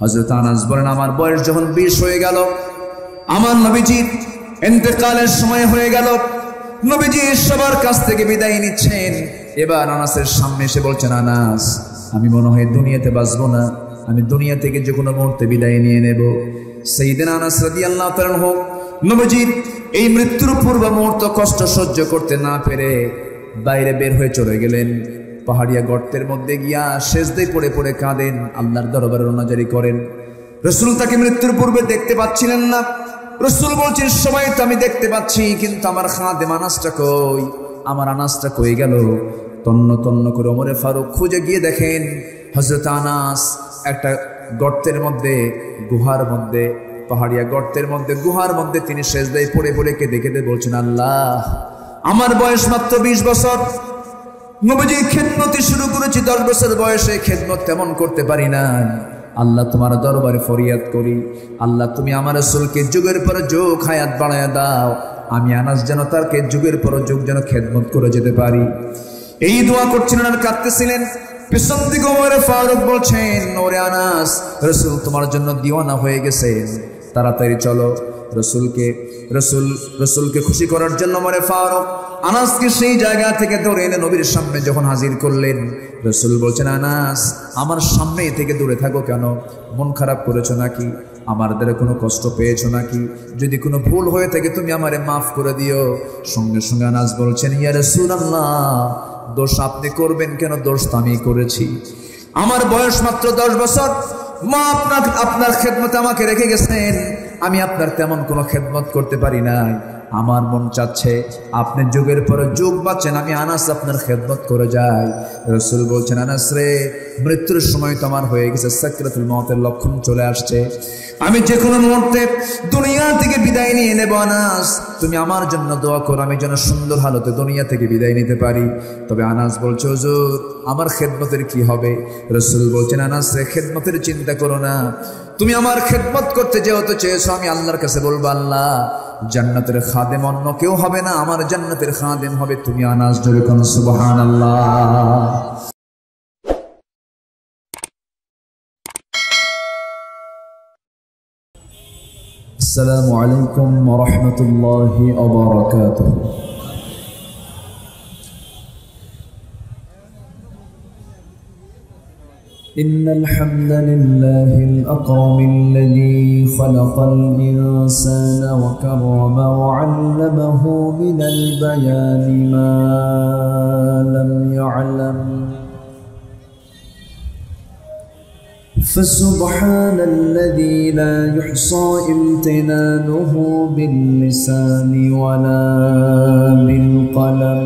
হযরত আনাস বলেন আমার বয়স যখন 20 হয়ে গেল, আমার নবীজির ইন্তেকালের সময় হয়ে গেল, নবীজি সবার কাছ থেকে বিদায় নিচ্ছেন। এবার আনাসের সামনে এসে বলছেন, আনাস আমি মনে হয় দুনিয়াতে বাঁচবো না, আমি দুনিয়া থেকে যে কোনো মুহূর্তে বিদায় নিয়ে নেব। সাইয়েদনা আনাস রাদিয়াল্লাহু তাআলা আনহু নবীজির এই মৃত্যুর পূর্ব মুহূর্ত কষ্ট সহ্য করতে না পেরে বাইরে বের হয়ে চলে গেলেন। পাহাড়িয়া গর্তের মধ্যে গিয়া সেজদায় পড়ে পড়ে কাঁদেন, আল্লাহর দরবারে রোনাজারি করেন। রাসূল তাকে মৃত্যুর পূর্বে দেখতে পাচ্ছিলেন না। রাসূল বলছেন সবাই তো আমি দেখতে পাচ্ছি, কিন্তু আমার খাদেম আনাসটা কই, আমার আনাসটা কই গেল? তন্ন তন্ন করে ওমরে ফারুক খুঁজে গিয়ে দেখেন হযরত আনাস একটা গর্তের মধ্যে, গুহার মধ্যে, পাহাড়িয়া গর্তের মধ্যে, গুহার মধ্যে তিনি সেজদায় পড়ে পড়ে কেঁদে কেঁদে বলছেন, আল্লাহ আমার বয়স মাত্র 20 বছর, নবীজি খেদমত শুরু করেছি 10 বছর বয়সে, খেদমত তেমন করতে পারি না। আল্লাহ তোমার দরবারে ফরিয়াদ করি, আল্লাহ তুমি আমার রাসূলকে যুগের পর যুগ হায়াত বাড়ায়া দাও, আমি আনাস যেন তারকে যুগের পর যুগ যেন খেদমত করে যেতে পারি। এই দোয়া করছিলেন আর কাঁদতেছিলেন। পিছন থেকে ওমর ফারুক বলছেন, ওরে আনাস, রাসূল তোমার জন্য দিওয়ানা হয়ে গেছে, তাড়াতাড়ি চলো। রসুলকে খুশি করার জন্য ওমর ফারুক আনাসকে সেই জায়গা থেকে ধরে এনে নবীর সামনে যখন হাজির করলেন, রসুল বলছেন, আনাস আমার সামনে থেকে দূরে থাকো কেন? মন খারাপ করেছো নাকি? আমার দ্বারা কোনো কষ্ট পেয়েছো নাকি? যদি কোনো ভুল হয়ে থাকে তুমি আমারে মাফ করে দিও। সঙ্গে সঙ্গে আনাস বলছেন, ইয়া রাসূলুল্লাহ, দোষ আপনি করবেন কেন? দোষ তো আমি করেছি। আমার বয়স মাত্র 10 বছর, মা আপনার খেদমতে আমাকে রেখে গেছেন, আমি আপনার তেমন কোনো খেদমত করতে পারি নাই। আমার মন চাচ্ছে আপনি যুগের পর যুগ বাঁচেন, আমি আনাস আপনার খেদমত করে যাই। রাসূল বলছেন, আনাস রে, মৃত্যুর সময় তো আমার হয়ে গেছে, সাকরাতুল মউতের লক্ষণ চলে আসছে, আমি যে কোনো মুহূর্তে দুনিয়া থেকে বিদায় নিয়ে নেব। আনাস তুমি আমার জন্য দোয়া করো, আমি যেন সুন্দর হালতে দুনিয়া থেকে বিদায় নিতে পারি। তবে আনাস বলছে, হুজুর আমার খেদমতের কি হবে? রাসূল বলছেন, আনাস রে, খেদমতের চিন্তা করো না, তুমি আমার খেদমত করতে যেহেতু চেয়েছো, আমি আল্লাহর কাছে বলবো, আল্লাহ জান্নাতের খাদেম অন্য কেউ হবে না, আমার জান্নাতের খাদেম হবে তুমি। আনাস জোরে কোন সুবহানাল্লাহ। আসসালামু আলাইকুম ওয়া রাহমাতুল্লাহি ওয়া বারাকাতুহু। إن الحمد لله الأكرم الذي خلق الإنسان وكرم وعلمه من البيان ما لم يعلم، فسبحان الذي لا يحصى امتنانه باللسان ولا بالقلم.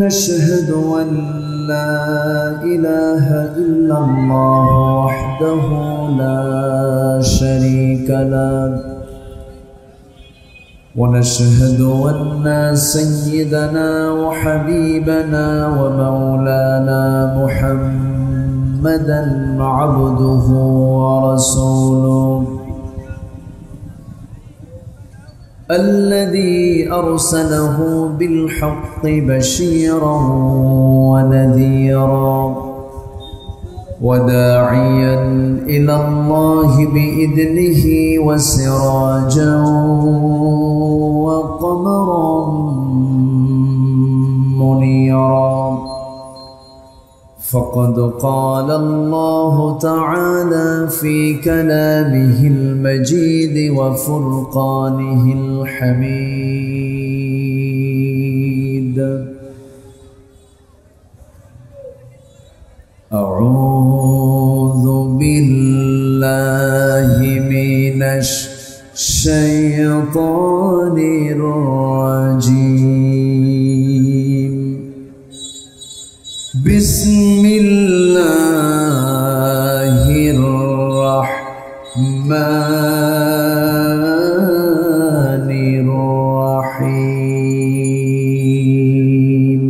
نشهد أن لا إله إلا الله وحده لا شريك له، ونشهد أن سيدنا وحبيبنا ومولانا محمدا عبده ورسوله الذي أرسله بالحق بشيرا ونذيرا وداعيا إلى الله بإذنه وسراجا وقمرا منيرا. فقد قال الله تعالى في كلامه المجيد وفرقانه الحميد: أعوذ بالله من الشيطان الرجيم. بسم الله الرحمن الرحيم.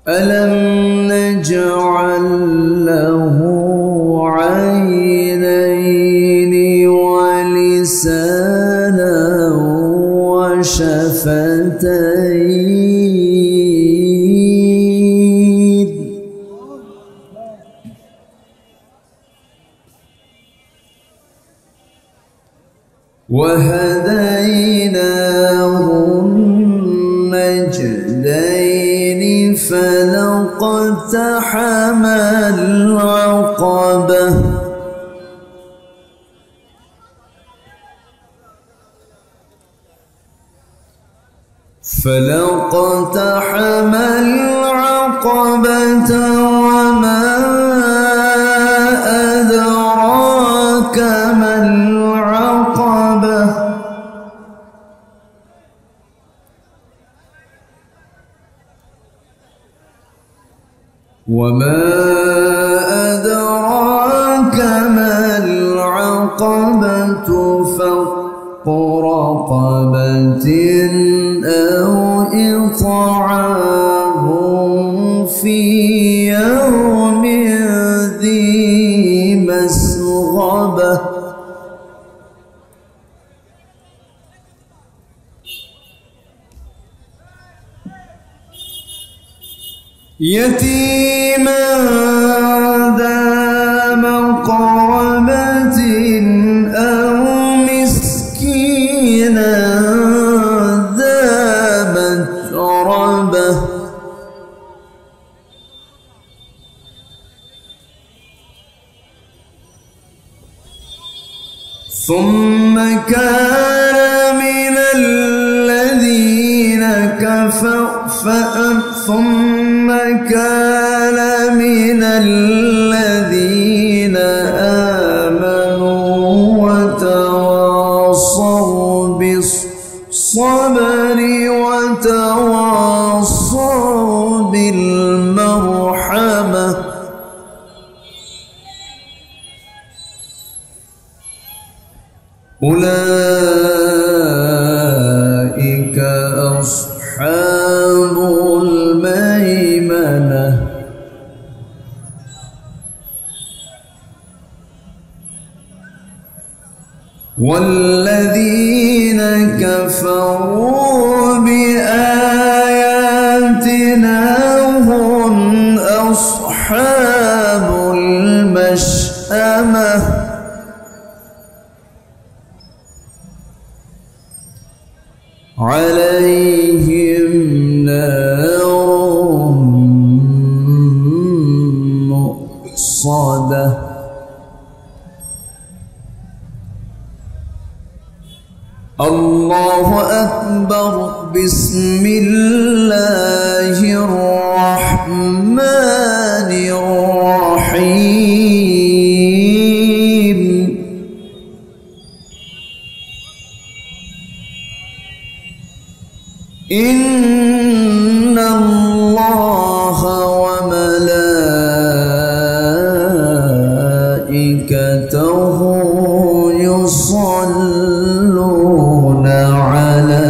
ألم نجعل له عينين ولسانا وشفتين وهديناه النجدين فلاقتحم العقبة وما أدراك ما العقبة وما أدراك ما العقبة فك رقبة أو إطعام في يوم ذي مسغبة يتيما ذا مقربة أو مسكينا ذا متربة ثم كان من الذين آمنوا وتواصوا بالصبر وتواصوا بالمرحمة أولئك أصحاب الميمنة والذين كفروا بآياتنا هم أصحاب المشأمة عليهم نار مؤصدة الله أكبر بسم الله الرحمن الرحيم إن الله وملائكته يصلون على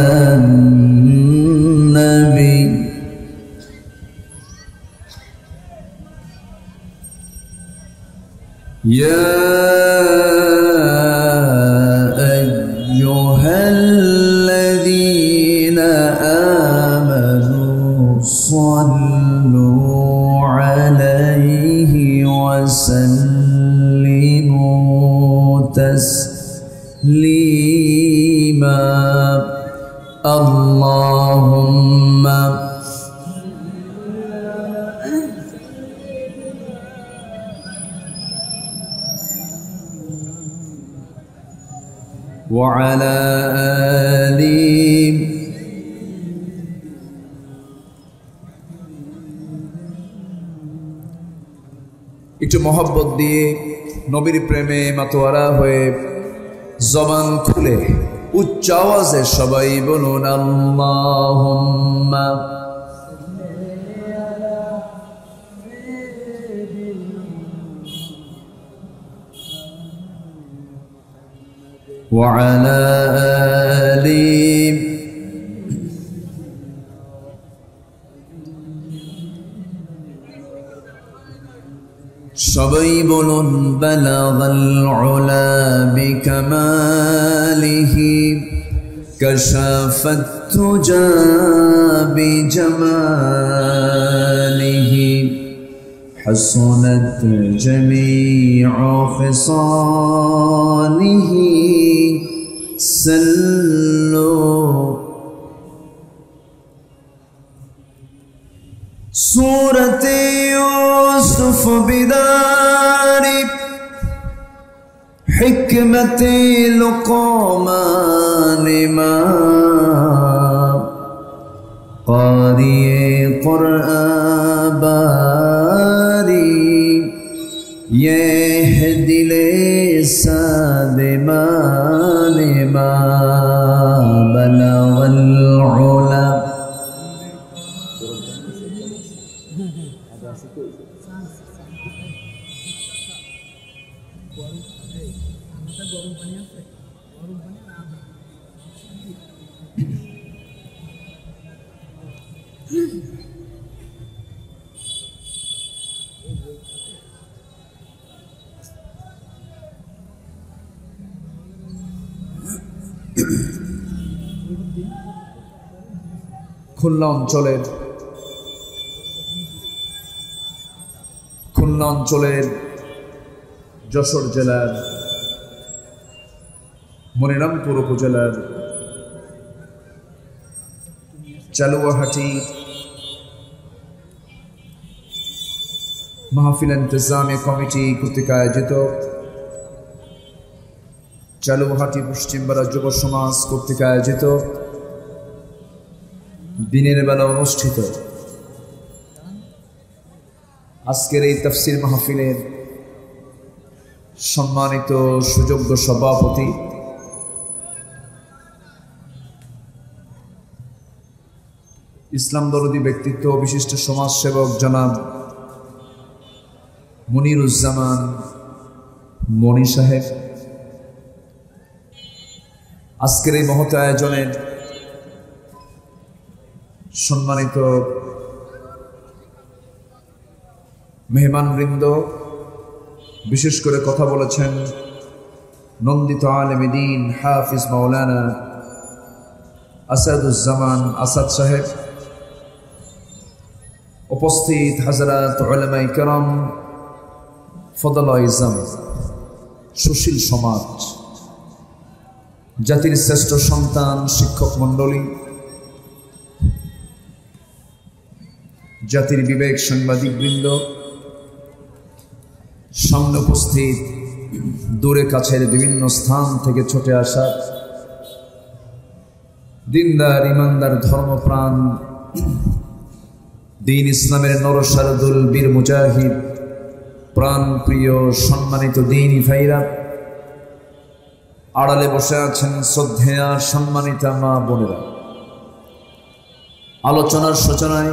النبي يا أيها الذين آمنوا صلوا عليه وسلموا تسليما اللهم وعلى آله একটু মহব্বত দিয়ে নবীর প্রেমে মাতোয়ারা হয়ে জবান খুলে উচ্চ আওয়াজে সবাই বলুন আল্লাহুম্মা وعلى آله সবাই বলুন বালাগাল উলা বিকামালিহি কাশাফাত তুজা বিজামালিহি حسنت جميع خصاله صلوا سورة يوسف بدار حكمة لقمان ما قارئ قرآن باري يهدي لسان مان ما بلغ العلا খুলনা অঞ্চলের যশোর জেলার মনিরামপুর উপজেলার চালুয়াহাটি মাহফিল ইন্তজামী কমিটি কর্তৃক আয়োজিত চালুয়াহাটি পশ্চিমপাড়া যুব সমাজ কর্তৃক আয়োজিত দিনের বেলা অনুষ্ঠিত আজকের এই তাফসীর মাহফিলের সম্মানিত সুযোগ্য সভাপতি ইসলাম দরদি ব্যক্তিত্ব বিশিষ্ট সমাজসেবক জনাব মনিরুজ্জামান মনি সাহেব, আজকের এই মহৎ আয়োজনের সম্মানিত মেহমানবৃন্দ, বিশেষ করে কথা বলেছেন নন্দিত আলেম দ্বীন হাফিজ মাওলানা আসাদুজ্জামান আসাদ সাহেব, উপস্থিত হযরত উলামায়ে কেরাম, ফদলায়ে ইজম, সুশীল সমাজ, জাতির শ্রেষ্ঠ সন্তান শিক্ষক মণ্ডলী, জাতির বিবেক সাংবাদিকবৃন্দ, সামনে উপস্থিত দূরে কাছের বিভিন্ন স্থান থেকে ছুটে আসা দিনদার ইমানদার ধর্মপ্রাণ দিন ইসলামের নরসারদুল বীর মুজাহিদ প্রাণ প্রিয় সম্মানিত দিনী ভাইরা, আড়ালে বসে আছেন শ্রদ্ধেয়া সম্মানিতা মা বোনেরা, আলোচনার সূচনায়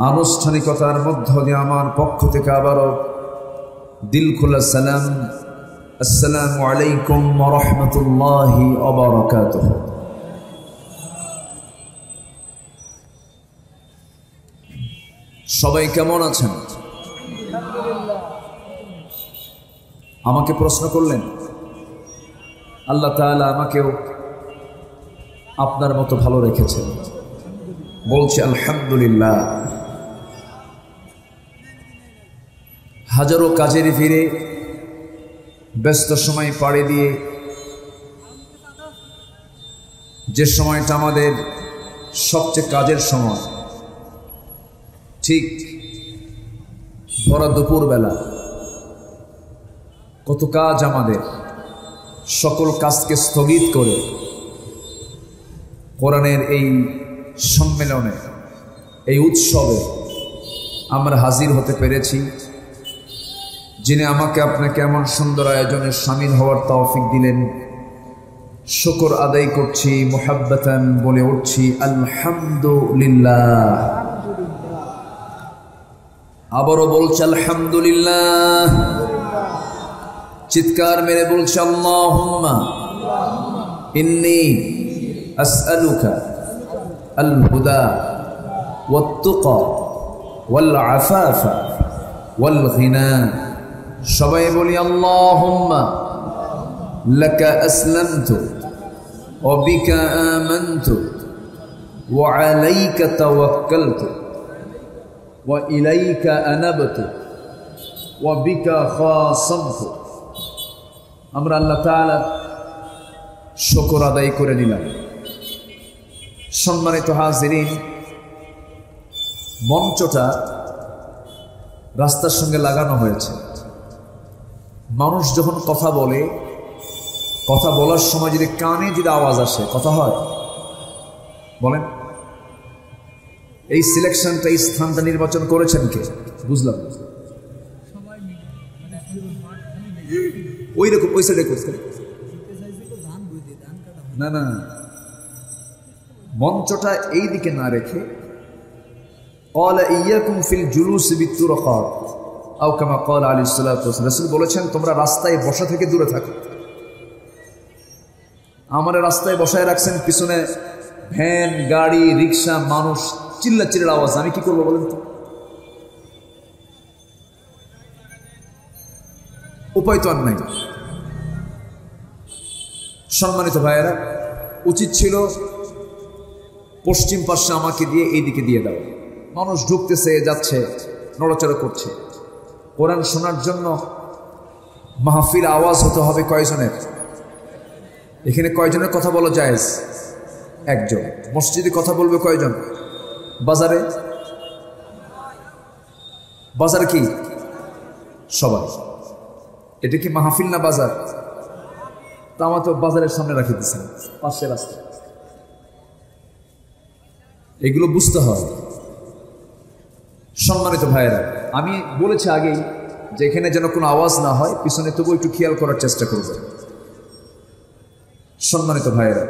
আনুষ্ঠানিকতার মধ্য দিয়ে আমার পক্ষ থেকে আবারও দিল খোলা সালাম, আসসালামু আলাইকুম ওয়া রাহমাতুল্লাহি ওয়া বারাকাতুহু। সবাই কেমন আছেন? আমাকে প্রশ্ন করলেন, আল্লাহ তাআলা আমাকেও আপনার মতো ভালো রেখেছেন, বলছি আলহামদুলিল্লাহ। হাজারো কাজের ভিড়ে ব্যস্ত সময় পাড়ি দিয়ে যে সময়টা আমাদের সবচেয়ে কাজের সময়, ঠিক ভরা দুপুর বেলা কত কাজ আমাদের, সকল কাজকে স্থগিত করে কোরআনের এই সম্মেলনে, এই উৎসবে আমরা হাজির হতে পেরেছি। যিনি আমাকে আপনাকে এমন সুন্দর আয়োজনে শামিল হওয়ার তৌফিক দিলেন, শুকর আদায় করছি, মুহাব্বাতান বলে উঠছি আলহামদুলিল্লাহ। আবারও বলছি আলহামদুলিল্লাহ, চিৎকার মেরে বলছি আল্লাহুম্মা ইন্নী আসআলুকা আল হুদা ওয়াত তুকা ওয়াল আফাফা ওয়াল গিনা। সবাই বলি আল্লাহুম্মা লাকা আসলামতু ওয়া বিকা আমানতু ওয়া আলাইকা তাওয়াক্কালতু ওয়া ইলাইকা আনাবতু ওয়া বিকা খাসামতু। আমরা আল্লাহ তাআলা শুকর আদায় করে নিলাম। সম্মানিত হাজিরিন, মঞ্চটা রাস্তার সঙ্গে লাগানো হয়েছে। মানুষ যখন কথা বলে, কথা বলার সময় যদি কানে যদি আওয়াজ আসে, কথা হয়? বলেন, এই সিলেকশনটা, এই স্থানটা নির্বাচন করেছেন কে? বুঝলাম ওই রকম ওই সাইডে করতে না, না, মঞ্চটা এই দিকে না রেখে ক্বালা ইয়াকুম ফিল জুলুস বিতুরকাত আও কামা ক্বালা আলাইহিস সালাতু ওয়াস সালাম। রাসূল বলেছেন, তোমরা রাস্তায় বসা থেকে দূরে থাকো। আমারে রাস্তায় বসায় রাখছেন, পিছনে ভ্যান, গাড়ি, রিক্সা, মানুষ, চিল্লাচিল্লির আওয়াজ, আমি কি করবো বলেন তো? উপায় তো আর নাই। সম্মানিত ভাইয়েরা, উচিত ছিল পশ্চিম পাশে আমাকে দিয়ে এই দিকে দিয়ে দাও। মানুষ ঢুকতেছে, যাচ্ছে, নড়াচড়া করছে। কোরআন শোনার জন্য মাহফিল আওয়াজ হতে হবে কয়জনের? এখানে কয়জনের কথা বলা জায়েজ? একজন। মসজিদে কথা বলবে কয়জন? বাজারে? বাজার কি? সবাই। এটা কি মাহফিল না বাজার? তা আমার তো বাজারের সামনে রাখি দিচ্ছেন, পাশে রাস্তা। এগুলো বুঝতে হয়। সম্মানিত ভাইয়েরা, আমি বলেছি আগেই যে এখানে যেন কোনো আওয়াজ না হয়, পিছনে তবু একটু খেয়াল করার চেষ্টা করব। সম্মানিত ভাইয়েরা,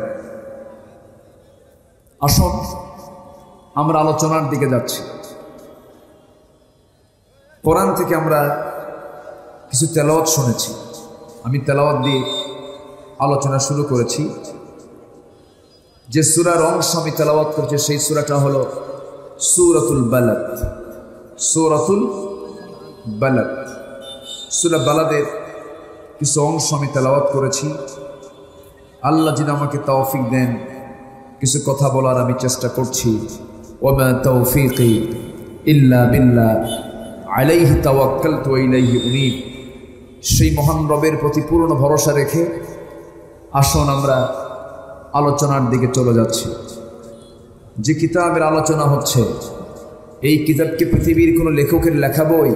আসুন আমরা আলোচনার দিকে যাচ্ছি। কোরআন থেকে আমরা কিছু তেলাওয়াত শুনেছি। আমি তেলাওয়াত দিয়ে আলোচনা শুরু করেছি। যে সূরার অংশ আমি তেলাওয়াত করেছি সেই সূরাটা হলো সূরাতুল বালাদ। সূরাতুল বালাদ, সূরা বালাদের কিছু অংশ আমি তেলাওয়াত করেছি। আল্লাহ যদি আমাকে তৌফিক দেন, কিছু কথা বলার আমি চেষ্টা করছি। ওয়া তৌফিকি ইল্লা বিল্লাহ আলাইহি তাওয়াক্কালতু ওয়া ইলাইহি উনীব। সেই মহান রবের প্রতি পূর্ণ ভরসা রেখে আসুন আমরা আলোচনার দিকে চলে যাচ্ছি। যে কিতাবের আলোচনা হচ্ছে, এই কিতাবকে পৃথিবীর কোনো লেখকের লেখা বই?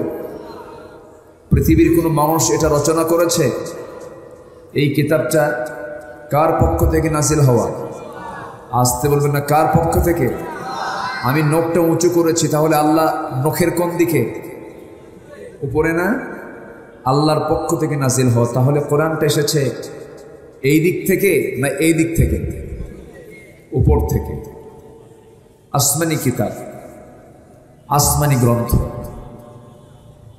পৃথিবীর কোনো মানুষ এটা রচনা করেছে? এই কিতাবটা কার পক্ষ থেকে নাজিল হওয়া? আসতে বলবেন না, কার পক্ষ থেকে? আমি নখটা উঁচু করেছি, তাহলে আল্লাহ নখের কোন দিকে? উপরে না? আল্লাহর পক্ষ থেকে নাজিল হওয়া। তাহলে কোরআনটা এসেছে এই দিক থেকে না এই দিক থেকে? উপর থেকে। আসমানি কিতাব, আসমানি গ্রন্থ।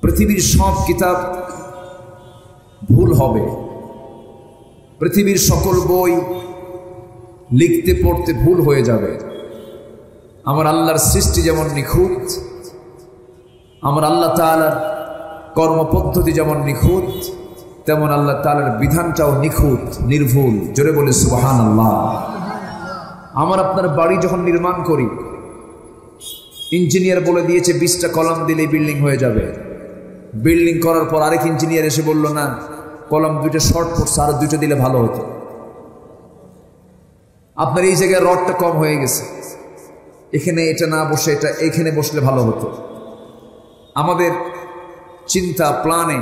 পৃথিবীর সব কিতাব ভুল হবে, পৃথিবীর সকল বই লিখতে পড়তে ভুল হয়ে যাবে। আমার আল্লাহর সৃষ্টি যেমন নিখুঁত, আমার আল্লাহ তাআলার কর্মপদ্ধতি যেমন নিখুঁত, তেমন আল্লাহ তাআলার বিধানটাও নিখুঁত, নির্ভুল। জোরে বলে সুবহানাল্লাহ। আমার আপনার বাড়ি যখন নির্মাণ করি, ইঞ্জিনিয়ার বলে দিয়েছে 20টা কলাম দিলেই বিল্ডিং হয়ে যাবে। বিল্ডিং করার পর আরেক ইঞ্জিনিয়ার এসে বলল, না, কলাম 2টা শর্ট পড়ছে, আরো 2টা দিলে ভালো হতো। আপনার এই জায়গায় রডটা কম হয়ে গেছে, এখানে এটা না বসে এটা এখানে বসলে ভালো হতো। আমাদের চিন্তা প্ল্যানে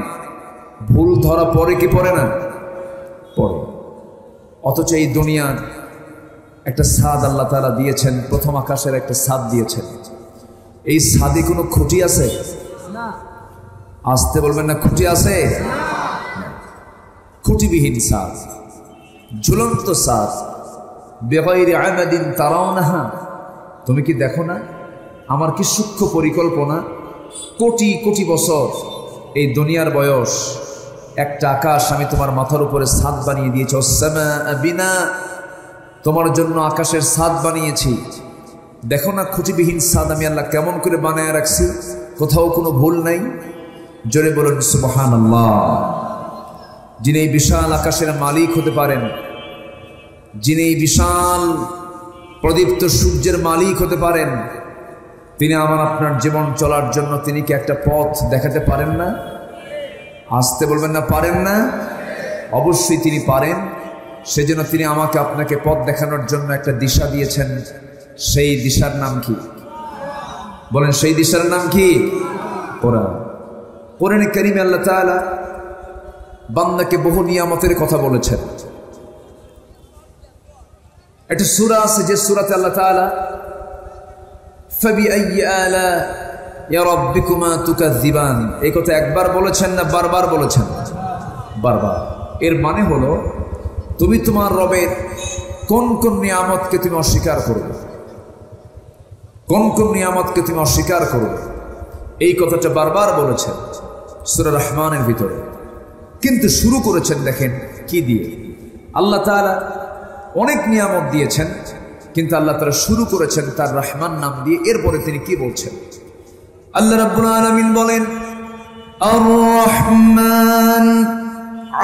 ভুল ধরা পড়ে কি পড়ে না? পড়ে। অথচ এই দুনিয়ার একটা ছাদ আল্লাহ তাআলা দিয়েছেন, প্রথম আকাশের একটা ছাদ দিয়েছেন। এই ছাদে কোনো খুঁটি আছে? আসতে বলবেন না, খুঁটি আছে? খুঁটিবিহীন ছাদ, ঝুলন্ত ছাদ। বিগাইরি আমাদিন তারাউনাহা। তুমি কি দেখো না আমার কি সূক্ষ্ম পরিকল্পনা? কোটি কোটি বছর এই দুনিয়ার বয়স, একটা আকাশ আমি তোমার মাথার উপরে ছাদ বানিয়ে দিয়েছি। ওয়াসসামাআ বিনা, তোমার জন্য আকাশের ছাদ বানিয়েছি। দেখো না খুঁটিবিহীন ছাদ আমি আল্লাহ কেমন করে বানায় রাখছি, কোথাও কোনো ভুল নাই। জোরে বলুন সুবহানাল্লাহ। যিনি এই বিশাল আকাশের মালিক হতে পারেন, যিনি এই বিশাল প্রদীপ্ত সূর্যের মালিক হতে পারেন, তিনি আমার আপনার জীবন চলার জন্য তিনি কি একটা পথ দেখাতে পারেন না? আসতে বলবেন না, পারেন না? অবশ্যই তিনি পারেন। সেজন্য তিনি আমাকে আপনাকে পথ দেখানোর জন্য একটা দিশা দিয়েছেন। সেই দিশার নাম কি? বলেন, সেই দিশার নাম কি? কোরআন। কোরআনে কারীমে আল্লাহ তাআলা বান্দাকে বহু নিয়ামতের কথা বলেছেন। একটা সূরা আছে যে সূরাতে আল্লাহ তাআলা ফাবিআইয়ি আলা'i রাব্বিকুমা তুকাযযিবান এই কথা একবার বলেছেন না বারবার বলেছেন? বারবার। এর মানে হলো তুমি তোমার রবের কোন কোন নিয়ামতকে তুমি অস্বীকার করবে, কোন কোন নিয়ামতকে তুমি অস্বীকার করবে, এই কথাটা বারবার বলেছেন সূরা রহমানের ভিতরে। কিন্তু শুরু করেছেন দেখেন কি দিয়ে? আল্লাহ তাআলা অনেক নিয়ামত দিয়েছেন, কিন্তু আল্লাহ তাআলা শুরু করেছেন তার রহমান নাম দিয়ে। এরপরে তিনি কি বলছেন? আল্লাহ রাব্বুল আলামিন বলেন, আর রহমান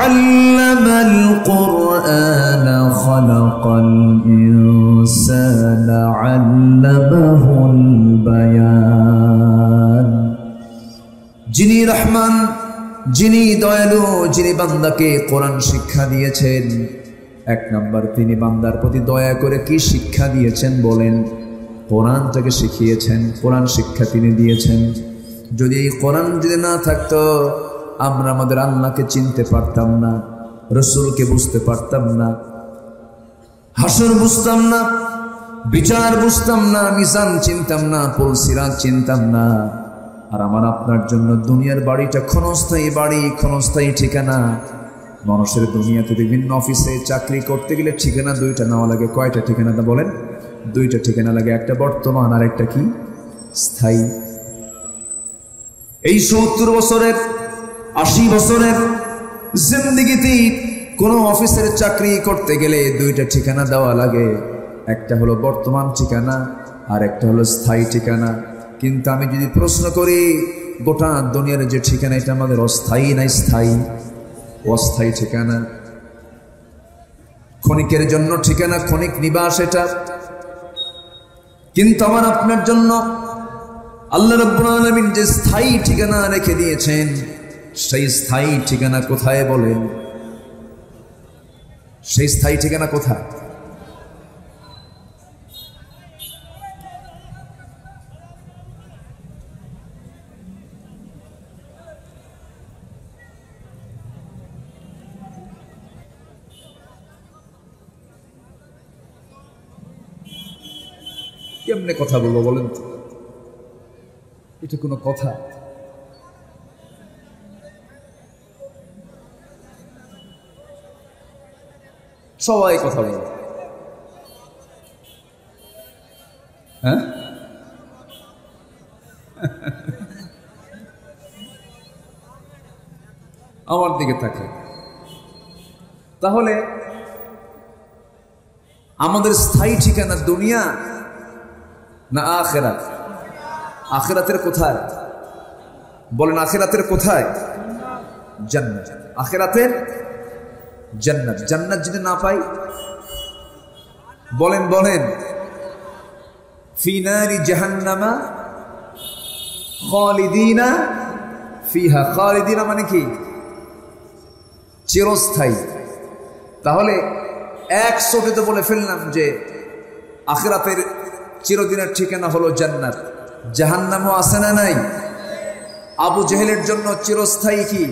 আল্লামাল কুরআন খালাকাল ইনসানা আল্লামাহুল বায়ান। যিনি রহমান, যিনি দয়ালু, যিনি বান্দাকে কোরআন শিক্ষা দিয়েছেন। এক নাম্বার, তিনি বান্দার প্রতি দয়া করে কি শিক্ষা দিয়েছেন বলেন? কোরআনটাকে শিখিয়েছেন, কোরআন শিক্ষা তিনি দিয়েছেন। যদি এই কোরআন যদি না থাকতো আমরা আমাদের আল্লাহকে চিনতে পারতাম না, রসুলকে বুঝতে পারতাম না, হাসর বুঝতাম না, বিচার বুঝতাম না, মিজান চিনতাম না, পুলসিরাত চিনতাম না। আর আমার আপনার জন্য দুনিয়ার বাড়িটা ক্ষণস্থায়ী বাড়ি, ক্ষণস্থায়ী ঠিকানা। মানুষের দুনিয়াতে বিভিন্ন অফিসে চাকরি করতে গেলে ঠিকানা দুইটা নেওয়া লাগে। কয়টা ঠিকানাটা বলেন? দুইটা ঠিকানা লাগে, একটা বর্তমান আর একটা কি স্থায়ী। এই 70 বছরের 80 বছরের জিন্দেগিতে কোনো অফিসের চাকরি করতে গেলে দুইটা ঠিকানা দেওয়া লাগে, একটা হলো বর্তমান ঠিকানা আর একটা হলো স্থায়ী ঠিকানা। কিন্তু আমি যদি প্রশ্ন করি গোটা দুনিয়ার যে ঠিকানা এটা আমাদের অস্থায়ী না স্থায়ী? অস্থায়ী ঠিকানা, ক্ষণিকের জন্য ঠিকানা, ক্ষণিক নিবাস এটা। কিন্তু আমার আপনার জন্য আল্লাহ রাব্বুল আলামিন যে স্থায়ী ঠিকানা রেখে দিয়েছেন, সেই স্থায়ী ঠিকানা কোথায় বলেন? সেই স্থায়ী ঠিকানা কোথায়? কেমনে কথা বলবো বলেন তো? এটা কোনো কথা? সবাই কথা বলে, হ্যাঁ? আমার দিকে থাকে। তাহলে আমাদের স্থায়ী ঠিকানা দুনিয়া না আখিরাত? আখিরাতের কোথায় বলেন? আখিরাতের কোথায়? জান্নাত। আখিরাতের জান্নাত। জান্নাত যদি না পাই বলেন বলেন, ফি নারি জাহান্নামা খালিদিনা ফিহা। খালিদিনা মানে কি? চিরস্থায়ী। তাহলে এক শোতে বলে ফেললাম যে আখিরাতের চিরদিনের ঠিকানা হলো জান্নাত। জাহান্নামও আছে না নাই? আবু জেহেলের জন্য চিরস্থায়ী কি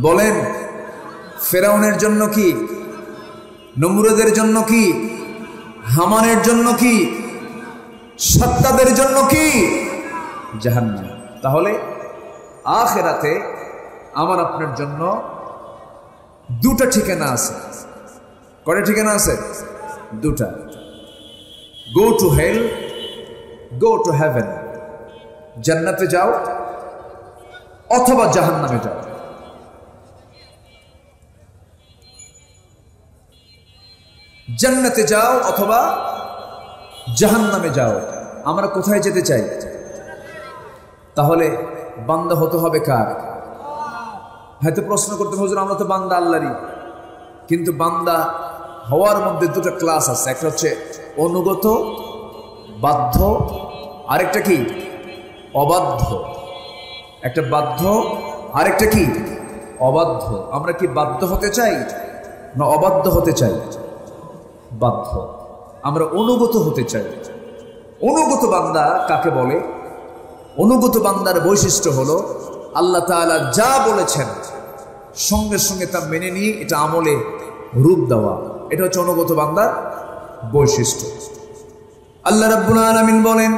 বলেন? ফেরাউনের জন্য কি? নমরুদের জন্য কি? হামানের জন্য কি? সাত্তাদের জন্য কি? জাহান্নাম। তাহলে আখিরাতে আমার আপনার জন্য দুটা ঠিকানা আছে। কয়টা ঠিকানা আছে? দুটা। Go to hell, go to heaven. জান্নাতে যাও অথবা জাহান্নামে যাও। জান্নাতে যাও অথবা জাহান্নামে যাও। আমরা কোথায় যেতে চাই? তাহলে বান্দা হতে হবে কার? হয়তো প্রশ্ন করতে হুজুর আমরা তো বান্দা আল্লাহরই, কিন্তু বান্দা হওয়ার মধ্যে দুটো ক্লাস আছে। একটা হচ্ছে অনুগত বাধ্য, আরেকটা কি অবাধ্য। একটা বাধ্য আরেকটা কি অবাধ্য। আমরা কি বাধ্য হতে চাই না অবাধ্য হতে চাই? বাধ্য। আমরা অনুগত হতে চাই। অনুগত বান্দা কাকে বলে? অনুগত বান্দার বৈশিষ্ট্য হলো আল্লাহ তাআলা যা বলেছেন সঙ্গে সঙ্গে তা মেনে নিয়ে এটা আমলে রূপ দেওয়া। এটা হচ্ছে অনুগত বান্দার বৈশিষ্ট্য। আল্লাহ রাব্বুল আলামিন বলেন,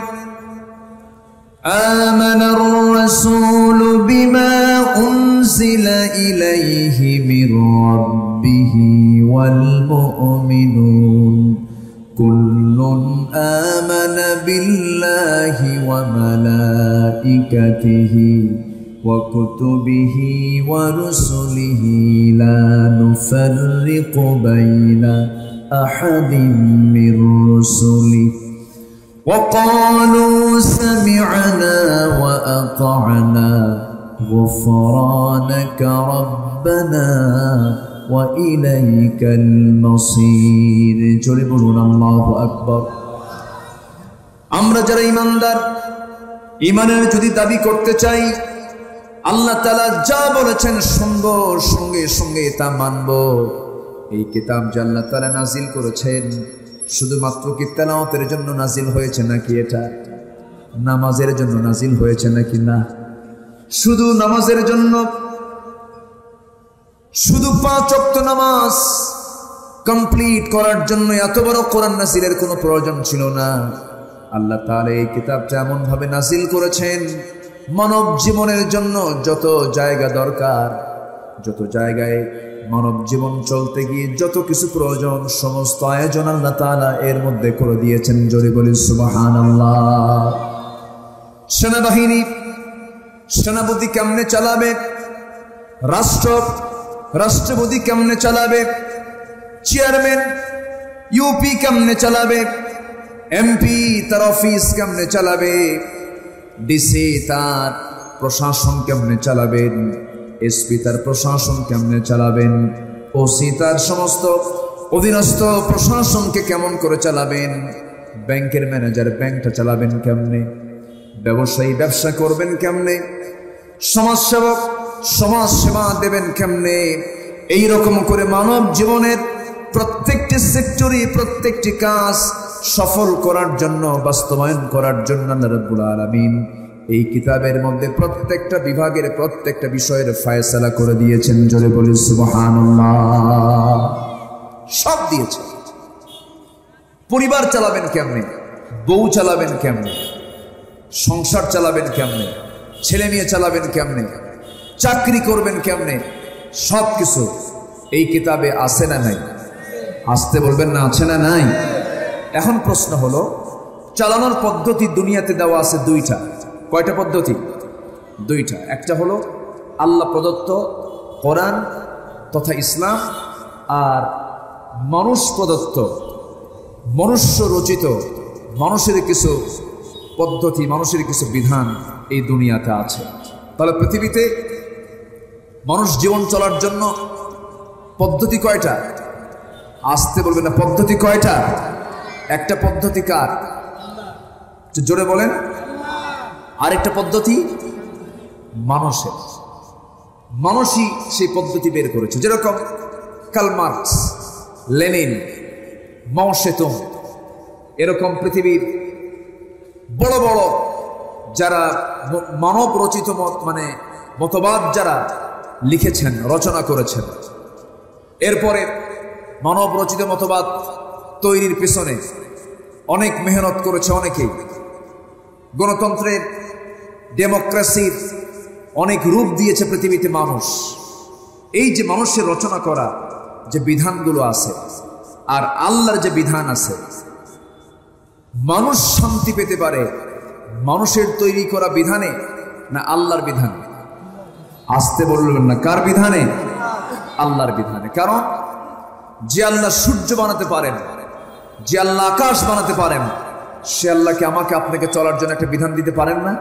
আমানার রাসূলু বিমা উনজিলা ইলাইহি মির রাব্বিহি ওয়াল মুমিনুন কুল্লুন আমানা বিল্লাহি ওয়া মালাইকাতিহি ওয়া কুতুবিহি ওয়া রুসুলিহি লা নুফাররিকু বাইনা আহাদিন মির রুসুলিহি وقالوا سمعنا وأطعنا غفرانك ربنا وإليك المصير جربنا الله أكبر আমরা যারা ঈমানদার, ঈমানের যদি দাবি করতে চাই, আল্লাহ তাআলা যা বলেছেন শুনবো, সঙ্গে সঙ্গে তা মানব। এই কিতাব যা আল্লাহ তাআলা নাজিল করেছেন শুধুমাত্র কি তেলাওয়াতের জন্য নাজিল হয়েছে নাকি এটা নামাজের জন্য নাজিল হয়েছে নাকি না? শুধু নামাজের জন্য, শুধু 5 ওয়াক্ত নামাজ কমপ্লিট করার জন্য এত বড় কোরআন নাজিলের কোনো প্রয়োজন ছিল না। আল্লাহ তাআলা এই কিতাবটা এমন ভাবে নাজিল করেছেন মানব জীবনের জন্য যত জায়গা দরকার, যত জায়গায় মানব জীবন চলতে গিয়ে যত কিছু প্রয়োজন সমস্ত আয়োজন আল্লাহ তাআলা এর মধ্যে করে দিয়েছেন। জোরে বলি সুবহানাল্লাহ। সেনাবাহিনী, সেনাপতি কেমনে চালাবে, রাষ্ট্রপতি কেমনে চালাবে, চেয়ারম্যান ইউপি কেমনে চালাবে, এমপি তার অফিস কেমনে চালাবে, ডিসি তার প্রশাসন কেমনে চালাবেন, এসপি তার প্রশাসন কেমনে চালাবেন, ওসি তার সমস্ত অধীনস্থ প্রশাসনকে কেমন করে চালাবেন, ব্যাংকের ম্যানেজার ব্যাংকটা চালাবেন কেমনে, ব্যবসায়ী ব্যবসা করবেন কেমনে, সমাজসেবক সমাজ সেবা দেবেন কেমনে, এই রকম করে মানব জীবনের প্রত্যেকটি সেক্টরে প্রত্যেকটি কাজ সফল করার জন্য, বাস্তবায়ন করার জন্য আল্লাহ রাব্বুল আলামিন এই কিতাবের মধ্যে প্রত্যেকটা বিভাগের প্রত্যেকটা বিষয়ের ফয়সালা করে দিয়েছেন। জোরে বলি সুবহানাল্লাহ। সব দিয়েছেন। পরিবার চালাবেন কেমনে, বউ চালাবেন কেমনে, সংসার চালাবেন কেমনে, ছেলে মেয়ে চালাবেন কেমনে, চাকরি করবেন কেমনে, সব কিছু এই কিতাবে আছে না নাই? আসতে বলবেন না, আছে না নাই? এখন প্রশ্ন হলো, চালানোর পদ্ধতি দুনিয়াতে দেওয়া আছে 2টা। কয়টা পদ্ধতি? 2টা। একটা হলো আল্লাহ প্রদত্ত কোরআন তথা ইসলাম, আর মানুষ প্রদত্ত মনুষ্য রচিত মানুষের কিছু পদ্ধতি, মানুষের কিছু বিধান এই দুনিয়াতে আছে। তাহলে পৃথিবীতে মানুষ জীবন চলার জন্য পদ্ধতি কয়টা? আসতে বলবেন না, পদ্ধতি কয়টা? একটা পদ্ধতি কার? জোরে বলেন। আরেকটা পদ্ধতি মানুষের। মানুষই সেই পদ্ধতি বের করেছে। যেরকম কার্ল মার্কস, লেনিন, মাও সেতুং, এরকম পৃথিবীর বড় বড় যারা মানব রচিত মতবাদ যারা লিখেছেন, রচনা করেছেন, এরপরে মানব রচিত মতবাদ তৈরির পেছনে অনেক মেহনত করেছে অনেকেই। গণতন্ত্রের, ডেমোক্রেসির অনেক রূপ দিয়েছে পৃথিবীতে মানুষ। এই যে মানুষের রচনা করা যে বিধানগুলো আছে আর আল্লাহর যে বিধান আছে, মানুষ শান্তি পেতে পারে মানুষের তৈরি করা বিধানে না আল্লাহর বিধানে? আসতে বলবেন না, কার বিধানে? আল্লাহর বিধানে। কারণ যে আল্লাহ সূর্য বানাতে পারেন, যে আল্লাহ আকাশ বানাতে পারেন, সে আল্লাহকে আমাকে আপনাকে চলার জন্য একটা বিধান দিতে পারেন না?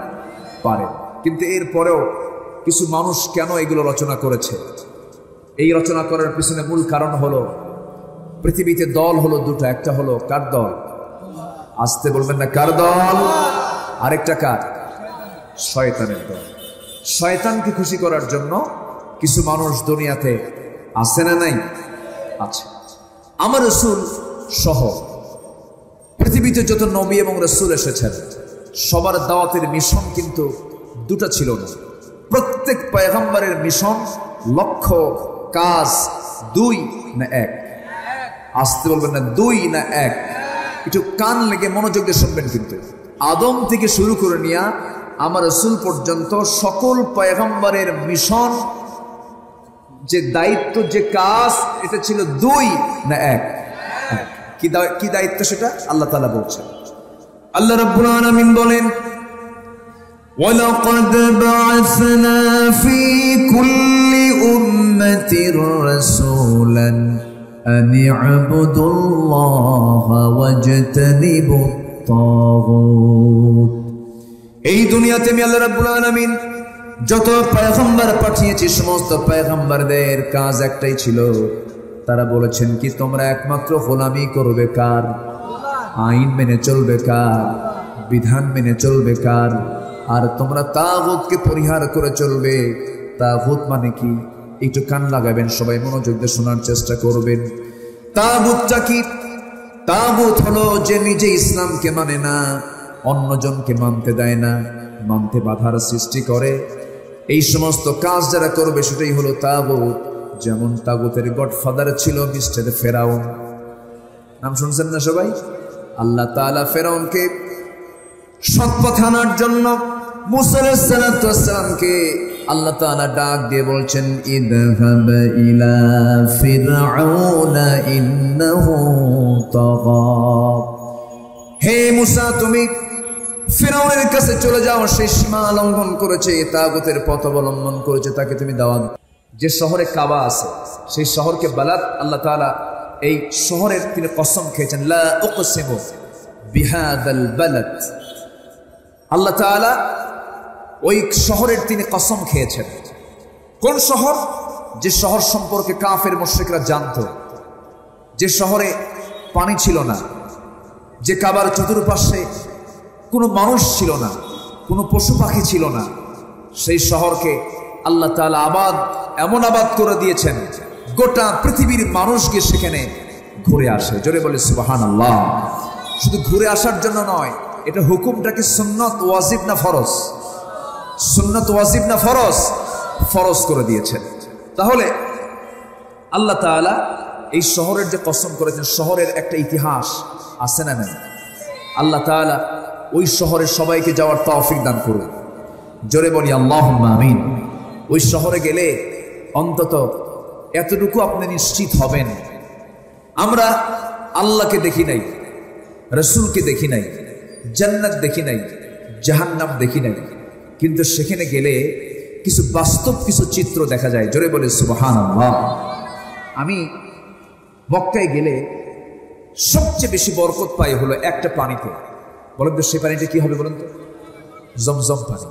পারেন। কিন্তু এরপরেও কিছু মানুষ কেন এগুলো রচনা করেছে? এই রচনা করার পিছনে মূল কারণ হলো পৃথিবীতে দল হলো 2টা। একটা হলো কার দল? আসতে বলবেন না, কার দল? আরেকটা কার? শয়তানের দল। শয়তানকে খুশি করার জন্য কিছু মানুষ দুনিয়াতে আছে না নাই? আছে। আমার রাসূল সহ পৃথিবীতে যত নবী এবং রাসূল এসেছেন সবার দাওয়াতের মিশন কিন্তু দুটো ছিল না। প্রত্যেক পয়গম্বরের মিশন, লক্ষ্য, কাজ দুই না এক? আসতে বলবেন না, দুই না এক? একটু কান লেগে মনোযোগ দিয়ে শুনবেন। কিন্তু আদম থেকে শুরু করে নিয়ে আমার রাসূল পর্যন্ত সকল পয়গম্বরের মিশন, যে দায়িত্ব, যে কাজ, এটা ছিল দুই না এক? কি দায়িত্ব সেটা আল্লাহ তাআলা বলছেন। আল্লাহ রাব্বুল আলামিন বলেন, وَلَقَدْ بَعَثْنَا فِي كُلِّ أُمَّةٍ رَسُولًا أَنِ اعْبُدُوا اللَّهَ وَاجْتَنِبُوا الطَّاغُوتَ। এই দুনিয়াতে আমি আল্লাহ রাব্বুল আলামিন যত পয়গম্বর পাঠিয়েছি সমস্ত পয়গম্বরদের কাজ একটাই ছিল। তারা বলেছেন কি, তোমরা একমাত্র গোলামি করবে কার? আইন মেনে চলবে কার? বিধান মেনে চলবে কার? আর তোমরা তাগুতকে পরিহার করে চলবে। তাগুত মানে কি? একটু কান লাগাবেন, সবাই মনোযোগ দিয়ে শোনার চেষ্টা করবেন। তাগুতটা কি? তাগুত হলো যে নিজে ইসলামকে মানে না, অন্যজনকে মানতে দেয় না, মানতে বাধার সৃষ্টি করে। এই সমস্ত কাজ যারা করবে সেটাই হলো তাগুত। যেমন তাগুতের গডফাদার ছিল মিস্টার ফেরাউন। নাম শুনছেন না সবাই? আল্লাহ তাআলা ফেরাউনকে সৎ পথে আনার জন্য মুসা আলাইহিস সালামকে আল্লাহ তাআলা ডাক দিয়ে বলছেন, ইযহাব ইলা ফিরআউনা ইন্নাহু তাগা। হে মুসা, তুমি ফিরআউনের কাছে চলে যাও, সে সীমা লঙ্ঘন করেছে, তাগুতের পথ অবলম্বন করেছে, তাকে তুমি দাওয়াত। যে শহরে কাবা আছে সেই শহরকে বালাদ, আল্লাহ তাআলা এই শহরের তিনি কসম খেয়েছেন, লা উকসিমু বিহাদাল বালাদ। আল্লাহ তাআলা ওই শহরের তিনি কসম খেয়েছেন। কোন শহর? যে শহর সম্পর্কে কাফের মুশরিকরা জানতো, যে শহরে পানি ছিল না, যে কাবার চতুর্পাশে কোনো মানুষ ছিল না, কোনো পশু পাখি ছিল না, সেই শহরকে আল্লাহ তাআলা এমন আবাদ করে দিয়েছেন, গোটা পৃথিবীর মানুষকে সেখানে ঘুরে আসে। জোরে বলে সুবহানাল্লাহ। শুধু ঘুরে আসার জন্য নয়, এটা হুকুমটা কি সুন্নত ওয়াজিব না ফরজ? সুন্নত ওয়াজিব না ফরজ? ফরজ করে দিয়েছেন। তাহলে আল্লাহ তাআলা এই শহরের যে কসম করেছেন, শহরের একটা ইতিহাস আছে না নাই? আল্লাহ তাআলা ওই শহরে সবাইকে যাওয়ার তৌফিক দান করুন। জোরে বলি আল্লাহুম্মা আমিন। ওই শহরে গেলে অন্তত এতটুকু আপনি নিশ্চিত হবেন, আমরা আল্লাহকে দেখি নাই, রাসূলকে দেখি নাই, জান্নাত দেখি নাই, জাহান্নাম দেখি নাই, কিন্তু সেখানে গেলে কিছু বাস্তব কিছু চিত্র দেখা যায়। জোরে বলে সুবহানাল্লাহ। আমি মক্কায় গেলে সবচেয়ে বেশি বরকত পাই হলো একটা পানিতে। বলেন তো সেই পানিটা কি হবে? বলেন তো, জমজম পানি।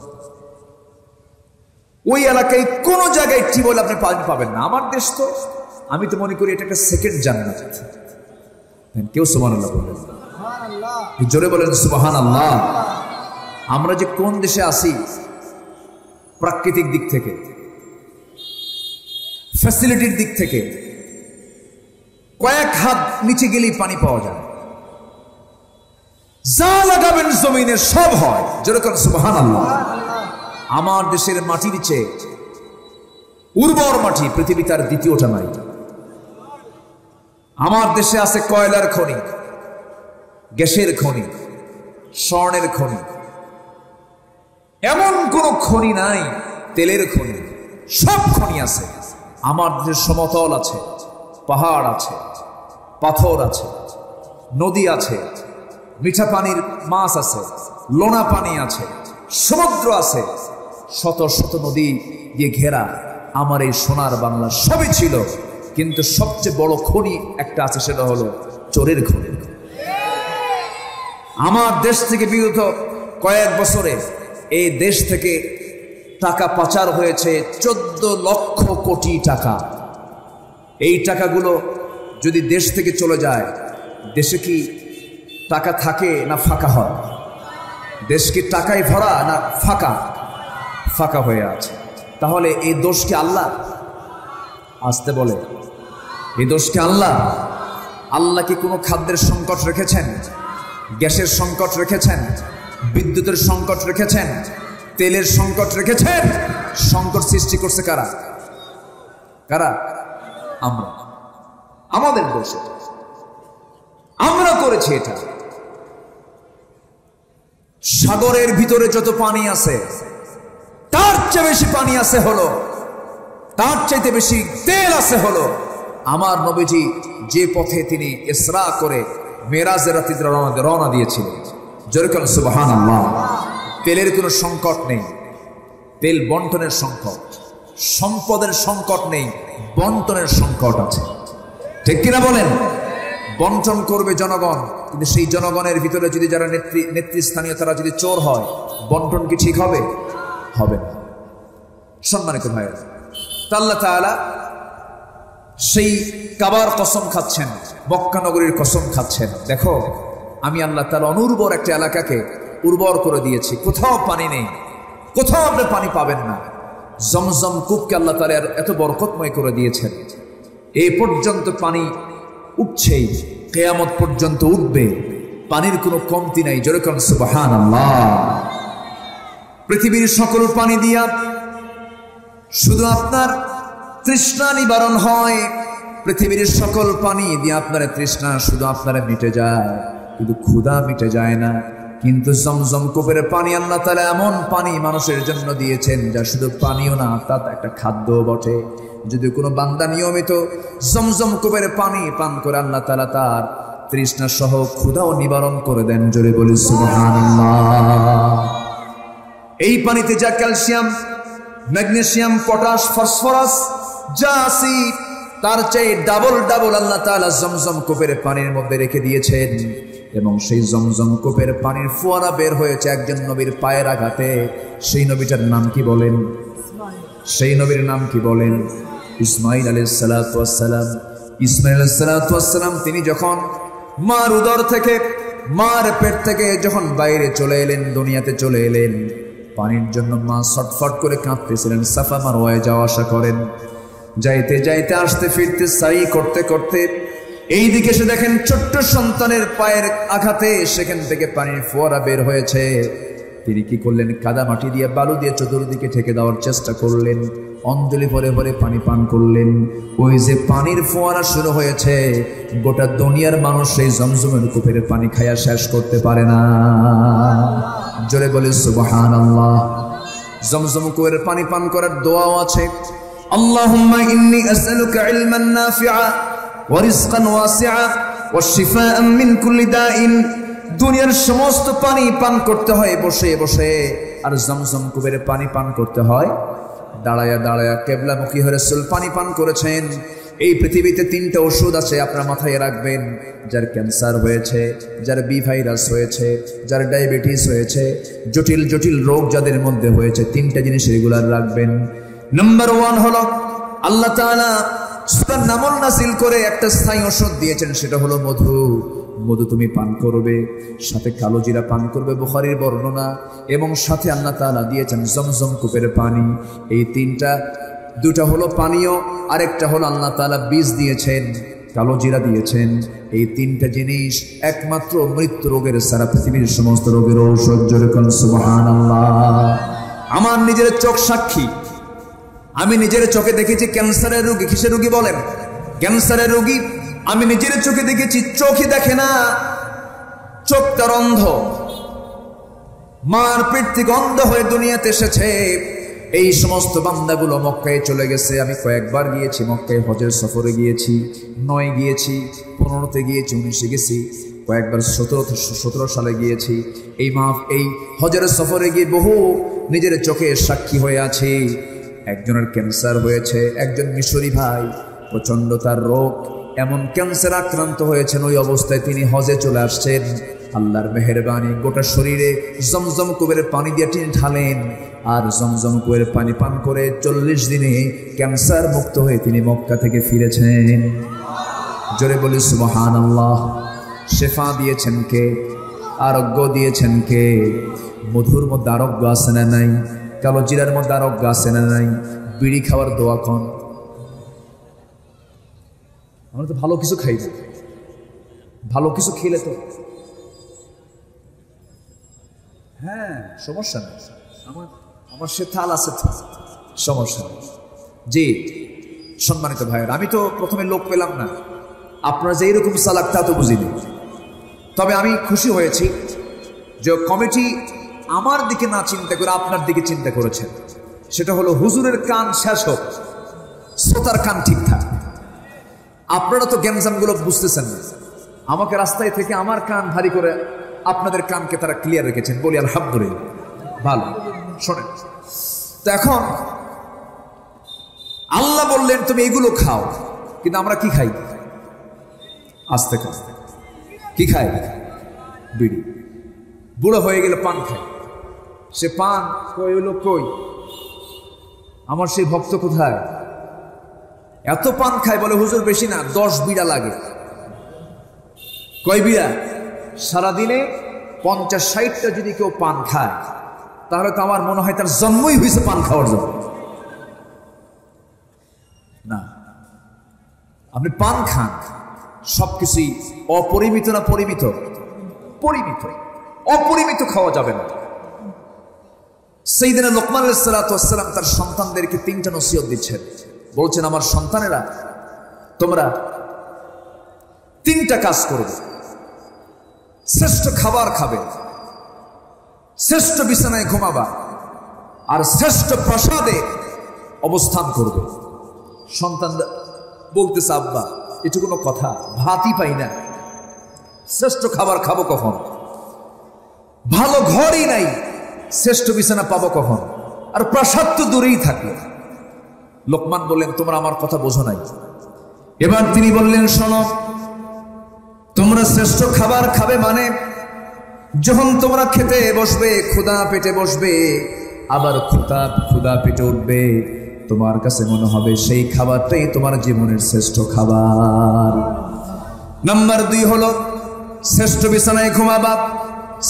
ওই এলাকায় কোন জায়গায় টিউবওয়েল আপনি পানি পাবেন না। আমার দেশ তো, আমি তো মনে করি এটা একটা সেকেন্ড জান্নাত। কেউ সুবহানাল্লাহ বলেন? জোরে বলেন সুবহানাল্লাহ। আমরা যে কোন দেশে আছি, প্রাকৃতিক দিক থেকে, ফ্যাসিলিটির দিক থেকে কয়েক হাত নিচে গেলেই পানি পাওয়া যায়। যা লাগাবেন জমিনে সব হয়। জোরে করেন সুবহানাল্লাহ। আমার দেশের মাটির চেয়ে উর্বর মাটি পৃথিবীতে আর দ্বিতীয়টা নাই। আমার দেশে আছে কয়লার খনি, গ্যাসের খনি, স্বর্ণের খনি, এমন কোন খনি নাই, তেলের খনি, সব খনি আছে। আমার দেশে সমতল আছে, পাহাড় আছে, পাথর আছে, নদী আছে, মিঠা পানির মাছ আছে, লোনা পানি আছে, সমুদ্র আছে, শত শত নদী দিয়ে ঘেরা আমার এই সোনার বাংলা সবই ছিল। কিন্তু সবচেয়ে বড় খনি একটা আছে, সেটা হলো চোরের খনি। আমার দেশ থেকে বিগত কয়েক বছরে এই দেশ থেকে টাকা পাচার হয়েছে 14 লক্ষ কোটি টাকা। এই টাকাগুলো যদি দেশ থেকে চলে যায়, দেশে কি টাকা থাকে না ফাঁকা হয়? দেশ কি টাকায় ভরা না ফাঁকা? ফাঁকা হয়ে আছে। তাহলে এই দোষ কি আল্লাহ? আসতে বলে এই দোষকে আল্লাহ কি কোনো খাদ্যের সংকট রেখেছেন? গ্যাসের সংকট রেখেছেন? বিদ্যুতের সংকট রেখেছেন? তেলের সংকট রেখেছেন? সংকট সৃষ্টি করছে কারা? আমরা। আমাদের দোষ, আমরা করেছি এটা। সাগরের ভিতরে যত পানি আছে তার চেয়ে বেশি পানি আছে হলো, তার চাইতে বেশি তেল আছে হলো আমার নবীজি যে পথে তিনি ইসরা করে মেরাজের রাতে রওনা দিয়েছিলেন। জোরে বলেন সুবহানাল্লাহ। তেলের কোনো সংকট নেই, তেল বন্টনের সংকট। সম্পদের সংকট নেই, বন্টনের সংকট আছে। ঠিক কিনা বলেন? বন্টন করবে জনগণ, কিন্তু সেই জনগণের ভিতরে যদি যারা নেতৃস্থানীয় তারা যদি চোর হয়, বন্টন কি ঠিক হবে? হবে না। সম্মানিত ভাইয়েরা, আল্লাহ তাআলা সেই কাবার কসম খাচ্ছেন, মক্কা নগরীর কসম খাচ্ছেন, দেখো আমি আল্লাহ তাআলা অনুর্বর একটা এলাকাকে উর্বর করে দিয়েছি, কোথাও পানি নেই, কোথাও আপনি পানি পাবেন না। জমজম কূপকে আল্লাহ তাআলা এত বরকতময় করে দিয়েছেন, এই পর্যন্ত পানি উঠছেই, কিয়ামত পর্যন্ত উঠবে, পানির কোনো কমতি নাই। জোরে বলেন সুবহানাল্লাহ। পৃথিবীর সকল পানি দিয়া শুধু আপনার তৃষ্ণা নিবারণ হয়, পৃথিবীর সকল পানি দিয়ে আপনার তৃষ্ণা শুধু আপনার মিটে যায়, কিন্তু ক্ষুধা মিটে যায় না। কিন্তু জমজম কূপের পানি আল্লাহ তাআলা এমন পানি মানুষের জন্য দিয়েছেন যা শুধু পানিও না, তা একটা খাদ্য বটে। যদি কোনো বান্দা নিয়মিত জমজম কূপের পানি পান করে আল্লাহ তাআলা তার তৃষ্ণা সহ ক্ষুধাও নিবারণ করে দেন। জোরে বলি সুবহানাল্লাহ। এই পানিতে যা ক্যালসিয়াম, ম্যাগনেসিয়াম, পটাশ, ফসফরাস যা আছে তার চেয়ে ডাবল আল্লাহ তাআলা জমজম কূপের পানির মধ্যে রেখে দিয়েছেন। এবং সেই জমজম কূপের পানির ফোয়ারা বের হয়েছে একজন নবীর পায়ের আঘাতে। সেই নবীটার নাম কি বলেন? সেই নবীর নাম কি বলেন? ইসমাঈল আলাইহিস সালাতু ওয়াস সালাম। ইসমাঈল আলাইহিস সালাতু ওয়াস সালাম তিনি যখন মার উদর থেকে, মার পেট থেকে যখন বাইরে চলে এলেন, দুনিয়াতে চলে এলেন, পানির জন্য মা ছটফট করে কাঁদতেছিলেন। সাফা মারওয়ায় যাওয়া আসা করেন, যাইতে যাইতে আসতে ফিরতে সাই করতে করতে এইদিকে এসে দেখেন ছোট্ট সন্তানের পায়ের আঘাতে সেখান থেকে পানির ফোয়ারা বের হয়েছে। তিনি কি করলেন? কাদা মাটি দিয়ে, বালু দিয়ে চতুর্দিকে ঠেকে দেওয়ার চেষ্টা করলেন, অঞ্জলি ভরে ভরে পানি পান করলেন। ওই যে পানির ফোয়ারা শুরু হয়েছে, গোটা দুনিয়ার মানুষ সেই জমজমের কূপের পানি খাইয়া শেষ করতে পারে না। জোরে বলে সুবহানাল্লাহ। জমজম কূপের পানি পান করার দোয়াও আছে, আল্লাহুম্মা ইন্নী আসআলুকা ইলমান নাফিআ ওয়া রিজকান ওয়াসিআ ওয়া শিফাআন মিন কুল্লি দাইন। দুনিয়ার সমস্ত পানি পান করতে হয় বসে বসে, আর জমজম কূপের পানি পান করতে হয় দাঁড়ায়া দাঁড়ায়া। কিবলামুখী হয়ে রাসূল পানি পান করেছেন। এই পৃথিবীতে 3টা ওষুধ আছে, আপনার মাথায় রাখবেন। যার ক্যান্সার হয়েছে, যার বি ভাইরাস হয়েছে, যার ডায়াবেটিস হয়েছে, জটিল জটিল রোগ যাদের মধ্যে হয়েছে, 3টা জিনিস রেগুলার রাখবেন। নাম্বার 1 হলো আল্লাহ তাআলা সূরা নামল নাযিল করে একটা স্থায়ী ওষুধ দিয়েছেন, সেটা হলো মধু। মধু তুমি পান করবে, সাথে কালো জিরা পান করবে, বুখারীর বর্ণনা। এবং সাথে আল্লাহ তাআলা দিয়েছেন জমজম কূপের পানি। এই 3টা, 2টা হলো পানীয়, আরেকটা হলো আল্লাহ তাআলা বীজ দিয়েছেন, কালো জিরা দিয়েছেন। এই 3টা জিনিস একমাত্র মৃত্যু রোগের সারা পৃথিবীর সমস্ত রোগের ঔষধ। জোরে বলেন সুবহানাল্লাহ। আমার নিজের চোখ সাক্ষী, আমি নিজের চোখে দেখেছি ক্যান্সারের রোগী। কিসের রোগী বলেন? ক্যান্সারের রোগী আমি নিজের চোখে দেখেছি। চোখই দেখে না, চোখ তার অন্ধ, মার পেট থেকে অন্ধ হয়ে দুনিয়াতে এসেছে। এই সমস্ত বান্দাগুলো মক্কায় চলে গেছে। আমি কয়েকবার গিয়েছি মক্কায়, হজের সফরে গিয়েছি, 9 গিয়েছি, 15তে গিয়েছি, 19-এ গেছি, কয়েকবার 17 সালে গিয়েছি। এই হজের সফরে গিয়ে বহু নিজের চোখে সাক্ষী হয়ে আছি। একজনের ক্যান্সার হয়েছে, একজন মিশরি ভাই, প্রচন্ড তার রোগ, এমন ক্যান্সার আক্রান্ত হয়েছেন। ওই অবস্থায় তিনি হজে চলে আসছেন। আল্লাহর মেহেরবানি, গোটা শরীরে জমজম কূপের পানি দিয়ে তিনি ঢালেন, আর জমজম কূপের পানি পান করে 40 দিনে ক্যান্সার মুক্ত হয়ে তিনি মক্কা থেকে ফিরেছেন। জোরে বলি সুবহানাল্লাহ। শেফা দিয়েছেন কে? আরোগ্য দিয়েছেন কে? মধুর মধ্যে আরোগ্য আছে না নাই? কালো জিরার মধ্যে আরোগ্য আছে না নাই? বিড়ি খাওয়ার দোয়া কোন? আমরা তো ভালো কিছু খাই না, ভালো কিছু খেলে তো হ্যাঁ সমস্যা নেই, আমার সে থাল আছে তো, সমস্যা নেই। জি সম্মানিত ভাইয়ের, আমি তো প্রথমে লোক পেলাম না, আপনারা যে এরকম সালাক তা তো বুঝিনি। তবে আমি খুশি হয়েছি যে কমিটি আমার দিকে না চিন্তা করে আপনার দিকে চিন্তা করেছেন। সেটা হলো হুজুরের কান শেষ হোক, শ্রোতার কান ঠিক থাক। আপনারা তো গ্যামজামগুলো বুঝতেছেন না, আমাকে রাস্তায় থেকে আমার কান ভারী করে আপনাদের কানকে তারা ক্লিয়ার রেখেছেন, বলি আলহামদুলিল্লাহ। ভালো শোনেন তো, এখন আল্লাহ বললেন তুমি এগুলো খাও, কিন্তু আমরা কি খাই? আস্তে খাও, কি খাই? বিড়ি। বুড়ো হয়ে গেলে পান খায়, সে পান কই হলো কই? আমার সেই ভক্ত কোথায়? এত পান খায়, বলে হুজুর বেশি না, 10 বিড়া লাগে। কয় বিড়া? সারাদিনে 50-60টা যদি কেউ পান খায়, তাহলে তো আমার মনে হয় তার জন্মই হয়েছে পান খাওয়ার জন্য। না, আপনি পান খান, সবকিছুই অপরিমিত না পরিমিত? পরিমিত। অপরিমিত খাওয়া যাবে না। সাইয়েদনা লোকমান আলাইহিস সালাতু ওয়াস সালাম তার সন্তানদেরকে 3টা নসিহত দিচ্ছেন। বলছেন, আমার সন্তানেরা তোমরা 3টা কাজ করবে। শ্রেষ্ঠ খাবার খাবে, শ্রেষ্ঠ বিছানায় ঘুমাবা, আর শ্রেষ্ঠ প্রাসাদে অবস্থান করবে। সন্তান বলতেছে, আব্বা এটা কোনো কথা? ভাতই পাই না, শ্রেষ্ঠ খাবার খাবো কখন? ভালো ঘরই নাই, শ্রেষ্ঠ বিছানা পাবো কখন? আর প্রাসাদ তো দূরেই থাকে। লোকমান বললেন, তোমরা আমার কথা বোঝো নাই। এবার তিনি বললেন, শোনো, তোমরা শ্রেষ্ঠ খাবার খাবে মানে যখন তোমরা খেতে বসবে, ক্ষুধা পেটে বসবে, আবার ক্ষুধা পেটে উঠবে, তোমার কাছে মনে হবে সেই খাবারটাই তোমার জীবনের শ্রেষ্ঠ খাবার। নাম্বার 2 হলো শ্রেষ্ঠ বিছানায় ঘুমাবা।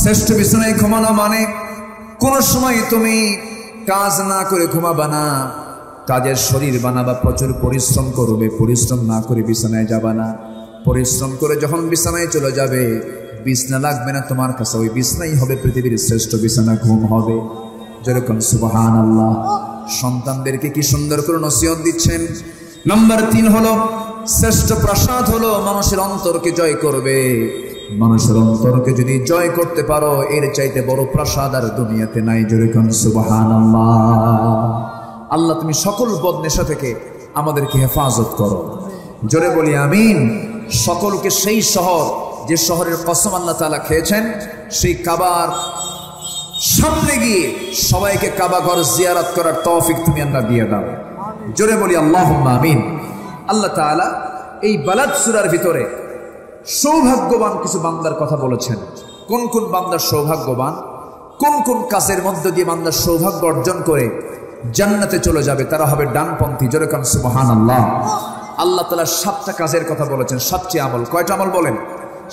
শ্রেষ্ঠ বিছানায় ঘুমানো মানে কোন সময় তুমি কাজ না করে ঘুমাবা না, কাজের শরীর বানাবা, প্রচুর পরিশ্রম করবে, পরিশ্রম না করে বিছানায় যাবা না। পরিশ্রম করে যখন বিছানায় চলে যাবে, বিছানা লাগবে না তোমার কাছে, ওই বিছানাই হবে পৃথিবীর শ্রেষ্ঠ বিছানা, ঘুম হবে। যেরকম সুবহানাল্লাহ। সন্তানদেরকে কি সুন্দর করে নসিহত দিচ্ছেন। নাম্বার 3 হলো শ্রেষ্ঠ প্রাসাদ হলো মানুষের অন্তরকে জয় করবে। মানুষের অন্তরকে যদি জয় করতে পারো, এর চাইতে বড় প্রাসাদ আর দুনিয়াতে নাই। যেরকম সুবহানাল্লাহ। আল্লাহ তুমি সকল বদনেশা থেকে আমাদেরকে হেফাজত করো, জোরে বলি আমিন। সকলকে সেই শহর, যে শহরের কসম আল্লাহ তাআলা খেয়েছেন, সেই কাবার সামনে গিয়ে সবাইকে কাবা ঘর জিয়ারত করার তৌফিক তুমি আল্লাহ দিয়ে দাও, জোরে বলি আল্লাহুম্মা আমিন। আল্লাহ তাআলা এই বালাদ সূরার ভিতরে সৌভাগ্যবান কিছু বান্দার কথা বলেছেন। কোন কোন বান্দা সৌভাগ্যবান, কোন কোন কাজের মধ্য দিয়ে বান্দা সৌভাগ্য অর্জন করে জান্নাতে চলে যাবে, তারা হবে ডানপন্থী। জোরে কান সুবহানাল্লাহ। আল্লাহ তাআলা 7টা কাজের কথা বলেছেন, 7টি আমল। কয়টা আমল বলেন?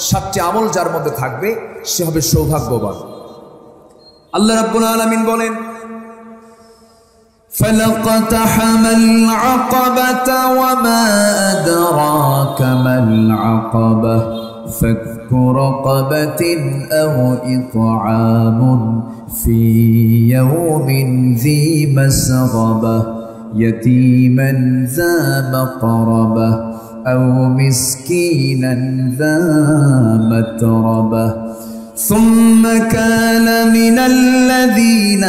7টি আমল যার মধ্যে থাকবে সে হবে সৌভাগ্যবান। আল্লাহ রাব্বুল আলামিন বলেন, فلقتحم العقبة وما أدراك ما العقبة فك رقبة أو إطعام في يوم ذي مسغبة يتيما ذا مقربة أو مسكينا ذا متربة ثم كان من الذين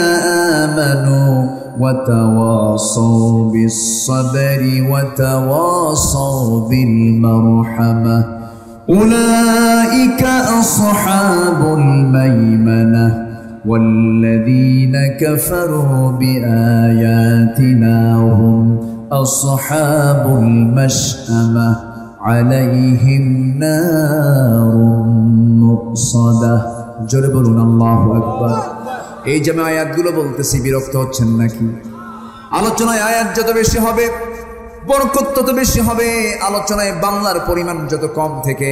آمنوا وتواصوا بالصبر وتواصوا بالمرحمة أولئك أصحاب الميمنة والذين كفروا بآياتنا هم أصحاب المشأمة عليهم نار مؤصدة جربون الله أكبر। এই যে আমি আয়াতগুলো বলতেছি, বিরক্ত হচ্ছেন নাকি? আলোচনায় আয়াত যত বেশি হবে বরকত তত বেশি হবে। আলোচনায় বাংলার পরিমাণ যত কম থেকে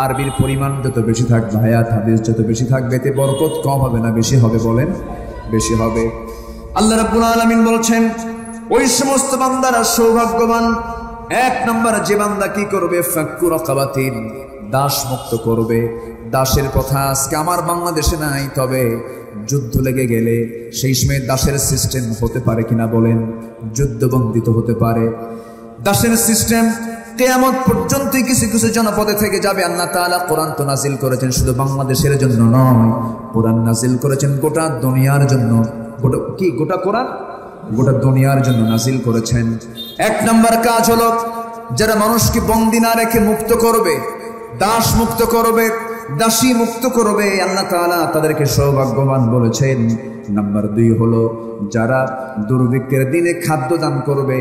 আরবির পরিমাণ যত বেশি থাকবে, আয়াত হাদিস যত বেশি থাকবে, এতে বরকত কম হবে না বেশি হবে? বলেন, বেশি হবে। আল্লাহ রাব্বুল আলামিন বলছেন, ওই সমস্ত বান্দারা সৌভাগ্যবান এক নম্বর যে বান্দা কি করবে, ফাক্কু রাকাবাতিন, দাস মুক্ত করবে। দাসের কথা আজকে আমার বাংলাদেশে নাই, তবে যুদ্ধ লেগে গেলে সেই সময় দাসের সিস্টেম হতে পারে কিনা বলেন? যুদ্ধবন্দী তো হতে পারে। দাসের সিস্টেম কিয়ামত পর্যন্ত কিছু কিছু জনপদে থেকে যাবে। আল্লাহ তাআলা কোরআন তো নাজিল করেছেন শুধু বাংলাদেশের জন্য নয়, কোরআন নাজিল করেছেন গোটা দুনিয়ার জন্য। গোটা কোরআন গোটা দুনিয়ার জন্য নাজিল করেছেন। এক নাম্বার কাজ হলো যারা মানুষকে বন্দী না রেখে মুক্ত করবে, দাস মুক্ত করবে, দাসী মুক্ত করবে, আল্লাহ তাআলা তাদেরকে সৌভাগ্যবান বলেছেন। নাম্বার 2 হলো যারা দুর্ভিক্ষের দিনে খাদ্য দান করবে।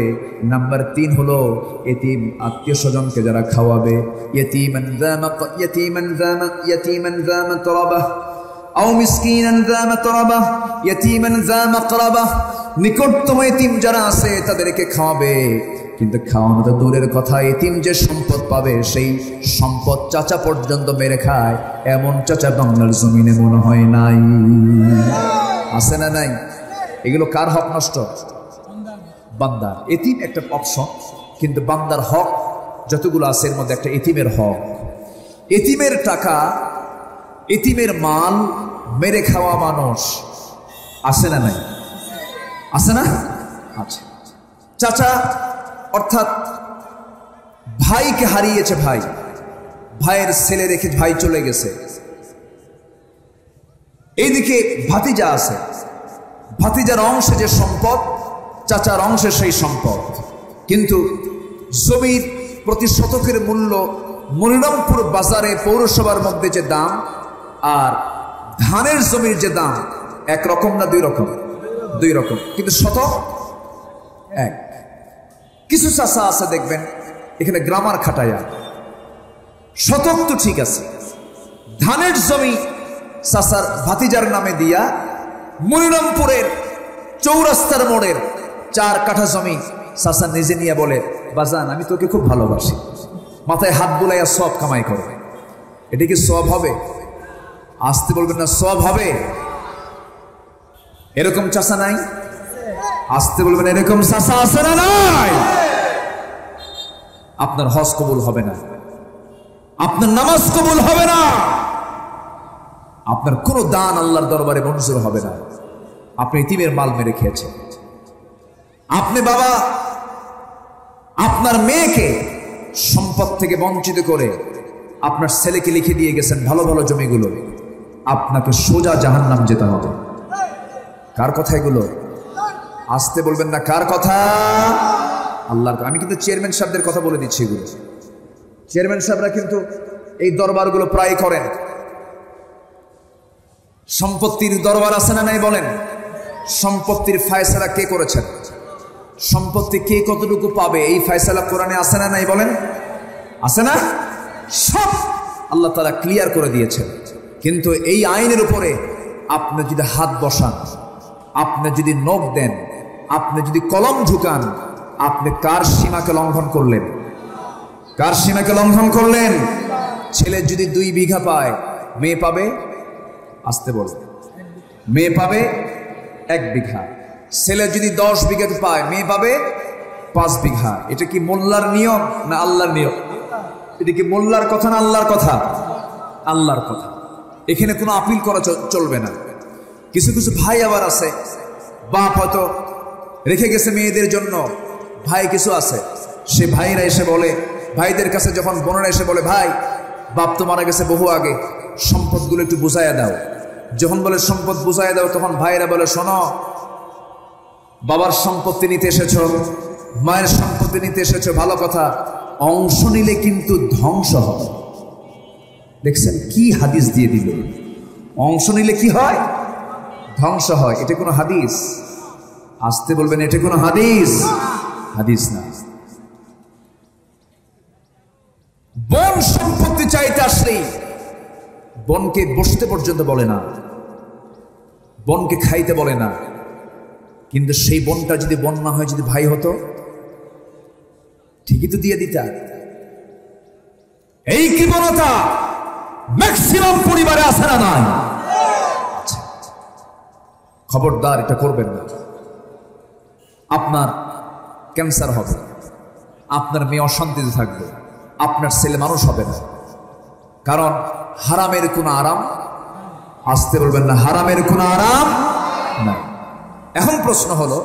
নাম্বার 3 হলো এতিম আত্মীয় স্বজনকে যারা খাওয়াবে। ইয়াতীমান যা মাতরাবা আও মিসকিনান যা মাতরাবা ইয়াতীমান যা মাকরাবা, নিকটতম এতিম যারা আছে তাদেরকে খাওয়াবে। কিন্তু খাওয়ানো তো দূরের কথা, এতিম যে সম্পদ পাবে সেই সম্পদ চাচা পর্যন্ত মেরে খায়, এমন চাচা বাংলার জমিনে মনে হয় নাই। আছে না নাই? এগুলো কার হক নষ্ট? বান্দার। এতিম একটা অপশন, কিন্তু বান্দার হক যতগুলো আছে এর মধ্যে একটা এতিমের হক। এতিমের টাকা, এতিমের মাল মেরে খাওয়া মানুষ আছে না নাই? আছে না? আচ্ছা। চাচা অর্থাৎ ভাইকে হারিয়েছে, ভাইয়ের ছেলে রেখে ভাই চলে গেছে। এইদিকে ভাতিজা আছে, ভাতিজার অংশে যে সম্পদ চাচার অংশে সেই সম্পদ। কিন্তু জমির প্রতি শতকের মূল্য মনিরামপুর বাজারে পৌরসভার মধ্যে যে দাম আর ধানের জমির যে দাম একরকম না দুই রকম? দুই রকম, কিন্তু শতক এক। কিছু চাচা আছে দেখবেন এখানে গ্রামার খাটায়া, শতক তো ঠিক আছে, ধানের জমি চাচার ভাতিজার নামে দিয়া মনিরামপুরের চৌরাস্তার মোড়ের 4 কাঠা জমি চাচা নিজে নিয়ে বলে, বাজান আমি তোকে খুব ভালোবাসি, মাথায় হাত বুলাইয়া সব কামাই করবে। এটা কি সব হবে? আসতে বলবেন না, সব হবে? এরকম চাচা নাই? আসতে বলবেন এরকম চাচা আছে না নাই? আপনার হজ কবুল হবে না, আপনার নামাজ কবুল হবে না, আপনার কোনো দান আল্লাহর দরবারে মঞ্জুর হবে না। আপনি ইতিমের মাল মেরে খেয়েছেন। আপনি বাবা আপনার মেয়েকে সম্পদ থেকে বঞ্চিত করে আপনার ছেলেকে লিখে দিয়ে গেছেন ভালো ভালো জমিগুলো, আপনাকে সোজা জাহান্নাম যেতে হবে। কার কথা এগুলো? আসতে বলবেন না, কার কথা? আল্লাহর। আমি কিন্তু চেয়ারম্যান সাহেবদের কথা বলে দিচ্ছি। এগুলো চেয়ারম্যান সাহেবরা কিন্তু এই দরবারগুলো প্রায় করেন। সম্পত্তির দরবার আছে না নাই বলেন? সম্পত্তির ফায়সালা কে করেছেন? সম্পত্তি কে কতটুকু পাবে এই ফায়সালা কোরআনে আছে না নাই বলেন? আছে না? সব আল্লাহ তাআলা ক্লিয়ার করে দিয়েছেন। কিন্তু এই আইনের উপরে আপনি যদি হাত বসান, আপনি যদি নখ দেন, আপনি যদি কলম ঝুকান, আপনি কার সীমাকে লঙ্ঘন করলেন? কার সীমাকে লঙ্ঘন করলেন? ছেলে যদি 2 বিঘা পায়, মেয়ে পাবে, আসতে বলবে, মেয়ে পাবে 1 বিঘা। ছেলে যদি 10 বিঘা পায়, মেয়ে পাবে 5 বিঘা। এটা কি মোল্লার নিয়ম না আল্লাহর নিয়ম? এটা কি মোল্লার কথা না আল্লাহর কথা? আল্লাহর কথা। এখানে কোনো আপিল করা চলবে না। কিছু কিছু ভাই আবার আছে, বাপ হয়তো রেখে গেছে মেয়েদের জন্য, ভাই কিছু আছে, সে ভাইরা এসে বলে, ভাইদের কাছে যখন বোনেরা এসে বলে, ভাই বাপ তো মারা গেছে বহু আগে, সম্পদগুলো একটু বুঝাইয়া দাও। যখন বলে সম্পদ বুঝাইয়া দাও, তখন ভাইরা বলে, শোনো, বাবার সম্পত্তি নিতে এসেছো, মায়ের সম্পত্তি নিতে এসেছো, ভালো কথা, অংশ নিলে কিন্তু ধ্বংস হবে। দেখছেন কি হাদিস দিয়ে দিল? অংশ নিলে কি হয়? ধ্বংস হয়। এটা কোনো হাদিস? আসতে বলবেন, এটা কোনো হাদিস? হাদিস না। বোন সম্পত্তি চাইতে আসলেই বোনকে বসতে পর্যন্ত বলে না, বোনকে খাইতে বলে না। কিন্তু সেই বোনটা যদি বোন না হয়, যদি ভাই হতো, ঠিকই তো দিয়ে দিতা। এই কৃপণতা ম্যাক্সিমাম পরিবারে আছে না নাই? খবরদার এটা করবেন না, আপনার ক্যান্সার হবে। আপনার মেয়ে অশান্তিতে থাকবে, আপনার ছেলে মানুষ হবে না। কারণ হারামের কোনো আরাম, আসতে বলবেন না, হারামের কোনো আরাম নাই। এখন প্রশ্ন হলো,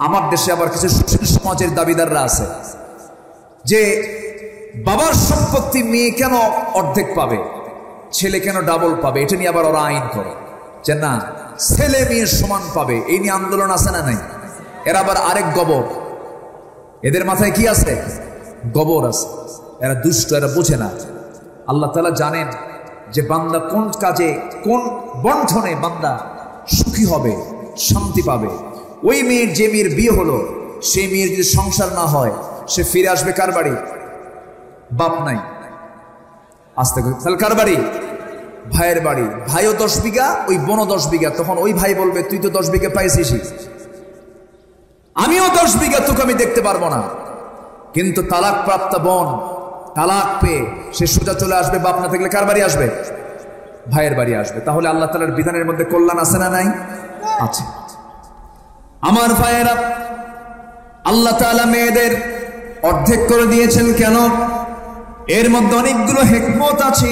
আমার দেশে আবার কিছু সুশীল সমাজের দাবিদাররা আছে যে বাবার সম্পত্তি মেয়ে কেন অর্ধেক পাবে, ছেলে কেন ডাবল পাবে, এটা নিয়ে আবার ওরা আইন করে যে না, ছেলে মেয়ে সমান পাবে। এই নিয়ে আন্দোলন আছে না নাই? এরা আবার আরেক গবর, এদের মাথায় কি আছে? গবর আছে। এরা দুষ্ট, এরা বোঝে না। আল্লাহ তাআলা জানেন যে বান্দা কোন কাজে, কোন বন্ধনে বান্দা সুখী হবে, শান্তি পাবে। ওই মেয়ের, যে মেয়ের বিয়ে হলো, সেই মেয়ের যদি সংসার না হয়, সে ফিরে আসবে কার বাড়ি? বাপ নাই, আসতে তাহলে কার বাড়ি? ভাইয়ের বাড়ি। ভাইও 10 বিঘা, ওই বোনও 10 বিঘা। তখন ওই ভাই বলবে তুই তো 10 বিঘা পাইছিস, আমিও 10 বিঘা, তোকে আমি দেখতে পারবো না। কিন্তু তালাক প্রাপ্ত বোন তালাক পেয়ে সে সোজা চলে আসবে, বাপ না থাকলে কার বাড়ি আসবে? ভাইয়ের বাড়ি আসবে। তাহলে আল্লাহ তাআলার বিধানের মধ্যে কল্যাণ আছে না নাই? আছে। আমার ভাইয়েরা, আল্লাহ তাআলা মেয়েদের অর্ধেক করে দিয়েছেন কেন? এর মধ্যে অনেকগুলো হিকমত আছে।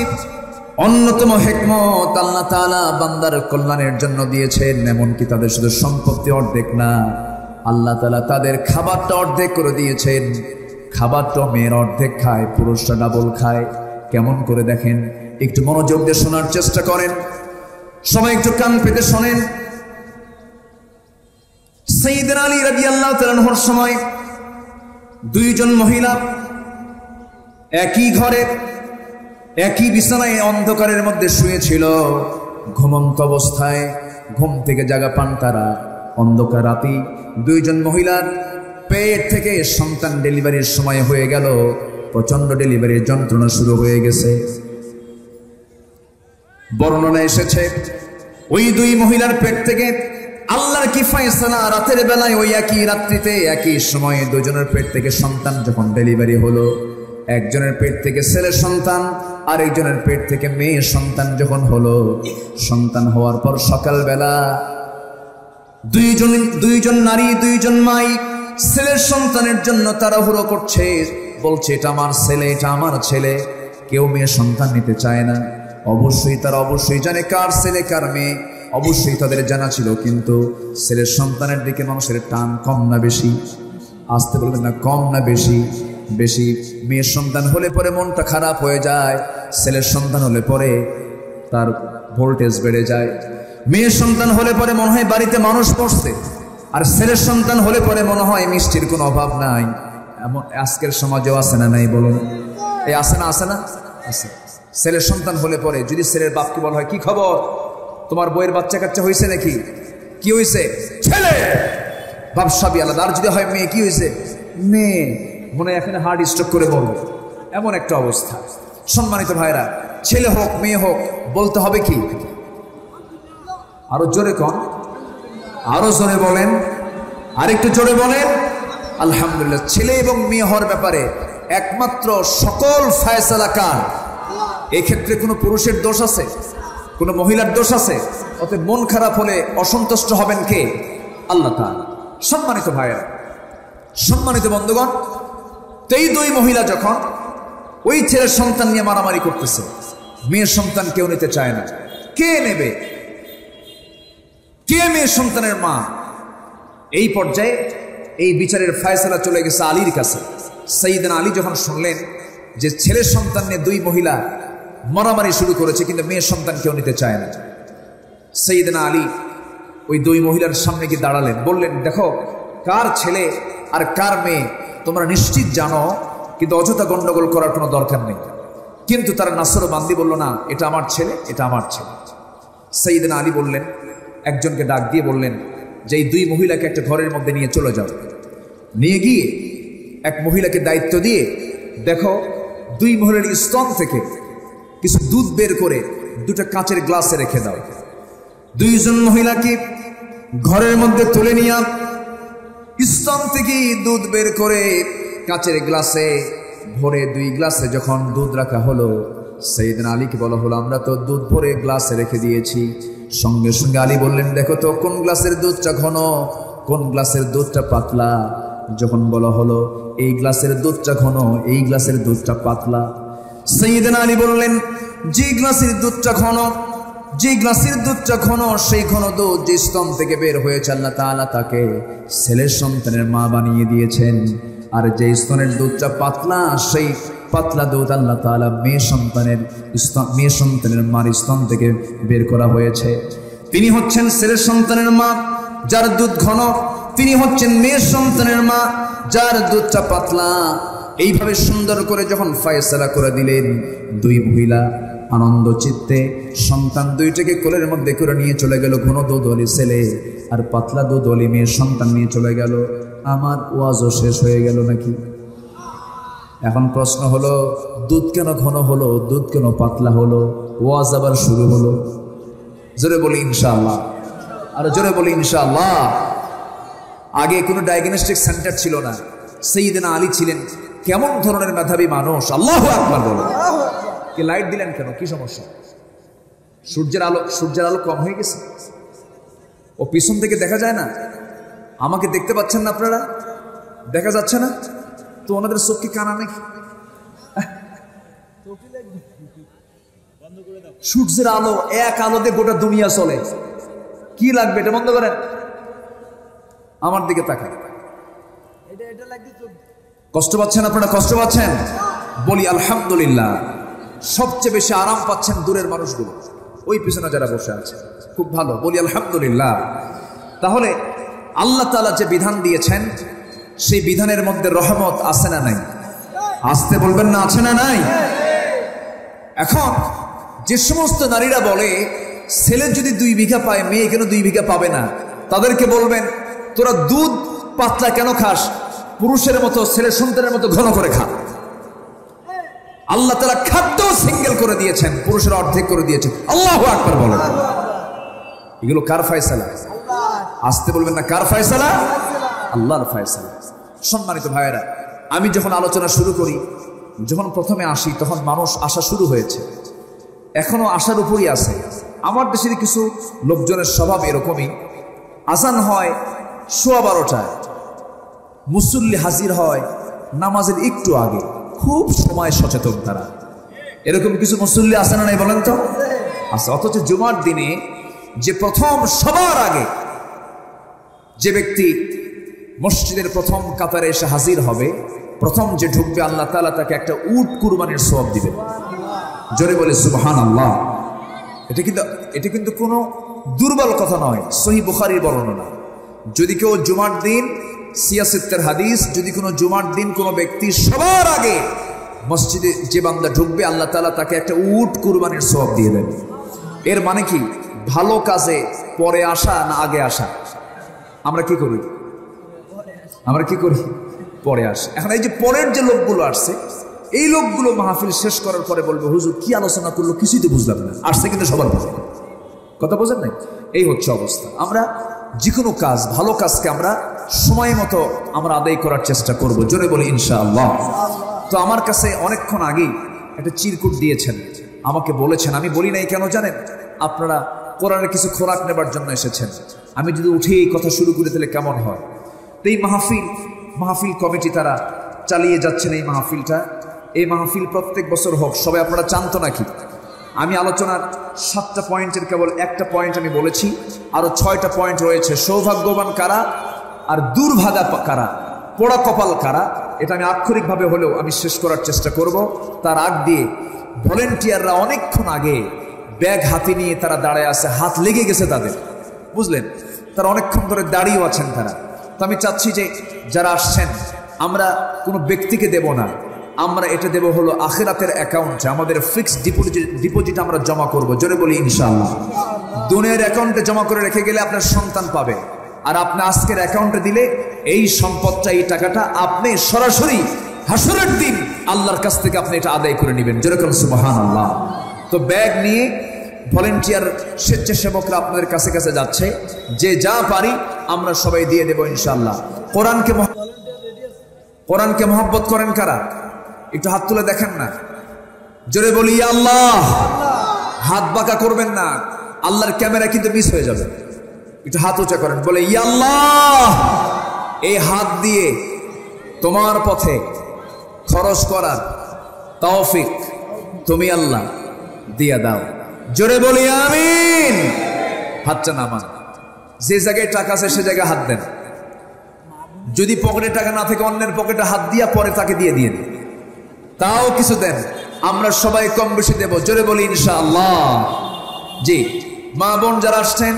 অন্যতম হিকমত, আল্লাহ তাআলা বান্দার কল্যাণের জন্য দিয়েছেন। এমনকি তাদের শুধু সম্পত্তি অর্ধেক না, আল্লাহ তাআলা তাদের খাবারটা অর্ধেক করে দিয়েছেন। খাবারটা মেয়ের অর্ধেক খায়, পুরুষরা ডাবল খায়। কেমন করে দেখেন, একটু মনোযোগ দিয়ে শোনার চেষ্টা করেন, সবাই একটু কান পেতে শোনেন। সাইয়েদনা আলী রাদিয়াল্লাহু তাআলা আনহুর সময় দুইজন মহিলা একই ঘরে, একই বিছানায় অন্ধকারের মধ্যে শুয়েছিল। ঘুমন্ত অবস্থায় ঘুম থেকে জাগা পান তারা। অন্ধকার রাতে দুইজন মহিলার পেট থেকে সন্তান ডেলিভারির সময় হয়ে গেল। প্রচন্ড ডেলিভারির যন্ত্রণা শুরু হয়ে গেছে। বর্ণনা এসেছে, ওই দুই মহিলার পেট থেকে আল্লাহর কি ফয়সালা, রাতের বেলায় ওই একই রাত্রিতে একই সময়ে দুজনের পেট থেকে সন্তান যখন ডেলিভারি হলো, একজনের পেট থেকে ছেলে সন্তান, আর একজনের পেট থেকে মেয়ে সন্তান যখন হলো, সন্তান হওয়ার পর সকালবেলা দুইজন নারী, দুইজন মাই ছেলের সন্তানের জন্য তাড়াহুড়ো করছে, বলছে এটা আমার ছেলে, এটা আমার ছেলে। কেউ মেয়ে সন্তান নিতে চায় না। তারা অবশ্যই জানে কার ছেলে কার মেয়ে, অবশ্যই তাদের জানা ছিল। কিন্তু ছেলের সন্তানের দিকে মানুষের টান কম না বেশি? আসতে বলবেন না, কম না বেশি? বেশি। মেয়ের সন্তান হলে পরে মনটা খারাপ হয়ে যায়, ছেলের সন্তান হলে পরে তার ভোল্টেজ বেড়ে যায়। মেয়ের সন্তান হলে পরে মনে হয় বাড়িতে মানুষ পড়ছে, আর ছেলের সন্তান হলে পরে মনে হয় মিষ্টির কোনো অভাব নাই। এমন আজকের সমাজেও আছে না নাই বলুন? এই আছে না? আছে না? আছে। ছেলের সন্তান হলে পরে যদি ছেলের বাপকে বলা হয় কি খবর, তোমার বইয়ের বাচ্চা কাচ্চা হয়েছে নাকি? কি হয়েছে? ছেলে। বাপ সবই আলাদা। আর যদি হয় মেয়ে, কি হয়েছে? মেয়ে। মনে হয় এখানে হার্ট স্ট্রোক করে বলবে, এমন একটা অবস্থা। সম্মানিত ভাইরা, ছেলে হোক মেয়ে হোক, বলতে হবে কি? আরো জোরে কন, আরো জোরে বলেন, আরেকটু জোরে বলেন আলহামদুলিল্লাহ। ছেলে এবং মেয়ে হওয়ার ব্যাপারে একমাত্র সকল ফয়সালা কার? এক্ষেত্রে কোনো পুরুষের দোষ আছে? কোনো মহিলার দোষ আছে? অতএব মন খারাপ হলে অসন্তুষ্ট হবেন কে? আল্লাহ তাআলা। সম্মানিত ভাইরা, সম্মানিত বন্ধুগণ, এই দুই মহিলা যখন ওই ছেলের সন্তান নিয়ে মারামারি করতেছে, মেয়ের সন্তান কেউ নিতে চায় না। কে নেবে? কে মেয়ের সন্তানের মা? এই পর্যায়ে এই বিচারের ফয়সালা চলে গেছে আলীর কাছে। সাইয়েদনা আলী যখন শুনলেন যে ছেলের সন্তান নিয়ে দুই মহিলা মারামারি শুরু করেছে, কিন্তু মেয়ের সন্তান কেউ নিতে চায় না, সাইয়েদনা আলী ওই দুই মহিলার সামনে গিয়ে দাঁড়ালেন, বললেন দেখো, কার ছেলে আর কার মেয়ে তোমরা নিশ্চিত জানো, কিন্তু অযথা গন্ডগোল করার কোনো দরকার নেই। কিন্তু তারা নাসর বান্দি বলল না, এটা আমার ছেলে, এটা আমার ছেলে। সাইয়েদনা আলী বললেন, একজনকে ডাক দিয়ে বললেন যে এই দুই মহিলাকে একটা ঘরের মধ্যে নিয়ে চলে যাও। নিয়ে গিয়ে এক মহিলাকে দায়িত্ব দিয়ে, দেখো দুই মহিলার স্তন থেকে কিছু দুধ বের করে দুটো কাঁচের গ্লাসে রেখে দাও। দুইজন মহিলাকে ঘরের মধ্যে তুলে নিয়ে স্তন থেকে দুধ বের করে কাঁচের গ্লাসে ভরে, দুই গ্লাসে যখন দুধ রাখা হলো, সাইয়েদনা আলীকে বলা হলো আমরা তো দুধ ভরে গ্লাসে রেখে দিয়েছি। সঙ্গে সঙ্গে আলী বললেন, দেখো তো কোন গ্লাসের দুধটা ঘন, কোন গ্লাসের দুধটা পাতলা। যখন বলা হলো এই গ্লাসের দুধটা ঘন, এই গ্লাসের দুধটা পাতলা, সাইয়েদনা আলী বললেন যে গ্লাসের দুধটা ঘন, যে গ্লাসের দুধটা ঘন, সেই ঘন দুধ যে স্তন থেকে বের হয়েছে আল্লাহ তাআলা তাকে ছেলের সন্তানের মা বানিয়ে দিয়েছেন। আর যে স্তনের দুধটা পাতলা, সেই পাতলা দুধ আল্লাহ তাআলা মেয়ে সন্তানের মার স্তন থেকে বের করা হয়েছে। তিনি হচ্ছেন ছেলের সন্তানের মা যার দুধ ঘন, তিনি হচ্ছেন মেয়ের সন্তানের মা যার দুধটা পাতলা। এইভাবে সুন্দর করে যখন ফয়সালা করে দিলেন, দুই মহিলা আনন্দ চিত্তে সন্তান দুইটাকে কোলের মধ্যে করে নিয়ে চলে গেল। ঘন দুধ ওলি ছেলে আর পাতলা দুধ ওলি মেয়ের সন্তান নিয়ে চলে গেল। আমার ওয়াজও শেষ হয়ে গেল নাকি? এখন প্রশ্ন হলো, দুধ কেন ঘন হলো, দুধ কেন পাতলা হলো? ওয়াজ আবার শুরু হলো। জোরে বলি ইনশাআল্লাহ, আর জোরে বলি ইনশাআল্লাহ। আগে কোনো ডায়াগনস্টিক সেন্টার ছিল না, সাইয়েদনা আলী ছিলেন কেমন ধরনের মেধাবী মানুষ। আল্লাহু আকবার বলো। কে লাইট দিলেন কেন? কি সমস্যা? সূর্যের আলো কম হয়ে গেছে? ও পিছন থেকে দেখা যায় না? আমাকে দেখতে পাচ্ছেন না আপনারা? দেখা যাচ্ছে না তো? ওনাদের চোখ কি কানা নাকি? সূর্যের আলো, এক আলোতে গোটা দুনিয়া চলে। কি লাগবে? এটা বন্ধ করেন। আমার দিকে তাকান। কষ্ট পাচ্ছেন আপনারা? কষ্ট পাচ্ছেন? বলি আলহামদুলিল্লাহ। সবচেয়ে বেশি আরাম পাচ্ছেন দূরের মানুষগুলো, ওই পিছনে যারা বসে আছে, খুব ভালো। বলি আলহামদুলিল্লাহ। তাহলে আল্লাহ তাআলা যে বিধান দিয়েছেন, সেই বিধানের মধ্যে রহমত আছে না নাই? আসতে বলবেন না, আছে না নাই? এখন যে সমস্ত নারীরা বলে ছেলে যদি 2 বিঘা পায়, মেয়ে কেন 2 বিঘা পাবে না, তাদেরকে বলবেন তোরা দুধ পাতলা কেন খাস? পুরুষের মতো, ছেলের সন্তানের মতো ঘন করে খা। আল্লাহ তাআলা খাদ্য সিঙ্গেল করে দিয়েছেন, পুরুষের অর্ধেক করে দিয়েছেন। আল্লাহু আকবার বলেন। এগুলো কার ফয়সালা? আসতে বলবেন না, কার ফয়সালা? আল্লাহর ফয়সালা। সম্মানিত ভাইয়েরা, আমি যখন আলোচনা শুরু করি, যখন প্রথমে আসি, তখন মানুষ আসা শুরু হয়েছে, এখনো আসার উপরই আছে। আমার দেশের কিছু লোকজনের স্বভাব এরকমই, আজান হয় 12:15টায়, মুসল্লি হাজির হয় নামাজের একটু আগে, খুব সময় সচেতন তারা। এরকম কিছু মুসল্লি আছে না নাই বলেন তো? আছে। অথচ জুমার দিনে যে প্রথম সবার আগে যে ব্যক্তি মসজিদের প্রথম কাতারে এসে হাজির হবে, প্রথম যে ঢুকবে, আল্লাহ তাআলা তাকে একটা উট কুরবানির সওয়াব দিবেন। জোরে বলে সুবহানাল্লাহ। এটা কিন্তু কোনো দুর্বল কথা নয়, সহিহ বুখারীর বর্ণনা। যদি কেউ জুমার দিন, সিয়াসিত্তের হাদিস, যদি কোনো জুমার দিন কোনো ব্যক্তি সবার আগে মসজিদে যে বান্দা ঢুকবে, আল্লাহ তাআলা তাকে একটা উট কুরবানির সওয়াব দিয়ে দেন। এর মানে কি? ভালো কাজে পরে আসা না আগে আসা? আমরা কি করি? পরে আসে। এখন এই যে পরের যে লোকগুলো আসছে, এই লোকগুলো মাহফিল শেষ করার পরে বলবে হুজুর কি আলোচনা করলো, কিছুই তো বুঝলাম না। আসছে কিন্তু সবার বুঝে, কথা বোঝেন নাই? এই হচ্ছে অবস্থা। আমরা যে কোনো কাজ, ভালো কাজকে আমরা সময় মতো আমরা আদায় করার চেষ্টা করব। জোরে বলি ইনশাআল্লাহ। তো আমার কাছে অনেকক্ষণ আগেই একটা চিরকুট দিয়েছেন, আমাকে বলেছেন, আমি বলি নাই কেন জানেন? আপনারা কোরআনের কিছু খোরাক নেবার জন্য এসেছেন। আমি যদি উঠে এই কথা শুরু করে তাহলে কেমন হয়? তো এই মাহফিল কমিটি তারা চালিয়ে যাচ্ছেন এই মাহফিলটা। এই মাহফিল প্রত্যেক বছর হোক, সবাই আপনারা চান তো নাকি? আমি আলোচনার 7টা পয়েন্টের কেবল একটা পয়েন্ট আমি বলেছি, আরো 6টা পয়েন্ট রয়েছে। সৌভাগ্যবান কারা আর দুর্ভাগা কারা, পোড়া কপাল কারা, এটা আমি আক্ষরিকভাবে হলেও আমি শেষ করার চেষ্টা করব। তার আগ দিয়ে ভলেন্টিয়াররা অনেকক্ষণ আগে ব্যাগ হাতে নিয়ে তারা দাঁড়ায় আছে, হাত লেগে গেছে তাদের, বুঝলেন? তারা অনেকক্ষণ ধরে দাঁড়িয়েও আছেন তারা। তো আমি চাচ্ছি যে যারা আসছেন, আমরা কোনো ব্যক্তিকে দেব না, আমরা এটা দেব হলো আখিরাতের অ্যাকাউন্টে, আমাদের ফিক্সড ডিপোজিট আমরা জমা করব। জোরে বলি ইনশাআল্লাহ। দুনিয়ার অ্যাকাউন্টে জমা করে রেখে গেলে আপনার সন্তান পাবে, আর আপনি আজকের অ্যাকাউন্টে দিলে এই সম্পদটা, এই টাকাটা আপনি সরাসরি হাসরের দিন আল্লাহর কাছ থেকে আপনি এটা আদায় করে নেবেন। যেরকম সুবহানাল্লাহ। তো ব্যাগ নিয়ে ভলেন্টিয়ার স্বেচ্ছাসেবকরা আপনাদের কাছে কাছে যাচ্ছে, যে যা পারি আমরা সবাই দিয়ে দেব ইনশাআল্লাহ। কোরআনকে মহব্বত করেন কারা? একটু হাত তুলে দেখেন না। জোরে বলি ইয়া আল্লাহ। হাত বাঁকা করবেন না, আল্লাহর ক্যামেরা কিন্তু মিস হয়ে যাবে। একটু হাত উঁচা করেন, বলে ইয়া আল্লাহ। এই হাত দিয়ে তোমার পথে খরচ করার তৌফিক তুমি আল্লাহ দিয়া দাও। জোরে বলি আমিন। হাতটা নামান। যে জায়গায় টাকা আছে সে জায়গায় হাত দেন। যদি পকেটে টাকা না থাকে অন্যের পকেটে হাত দিয়া পরে তাকে দিয়ে দিন, তাও কিছু দেন। আমরা সবাই কম বেশি দেব। জোরে বলি ইনশাআল্লাহ। জি, মা বোন যারা আসছেন,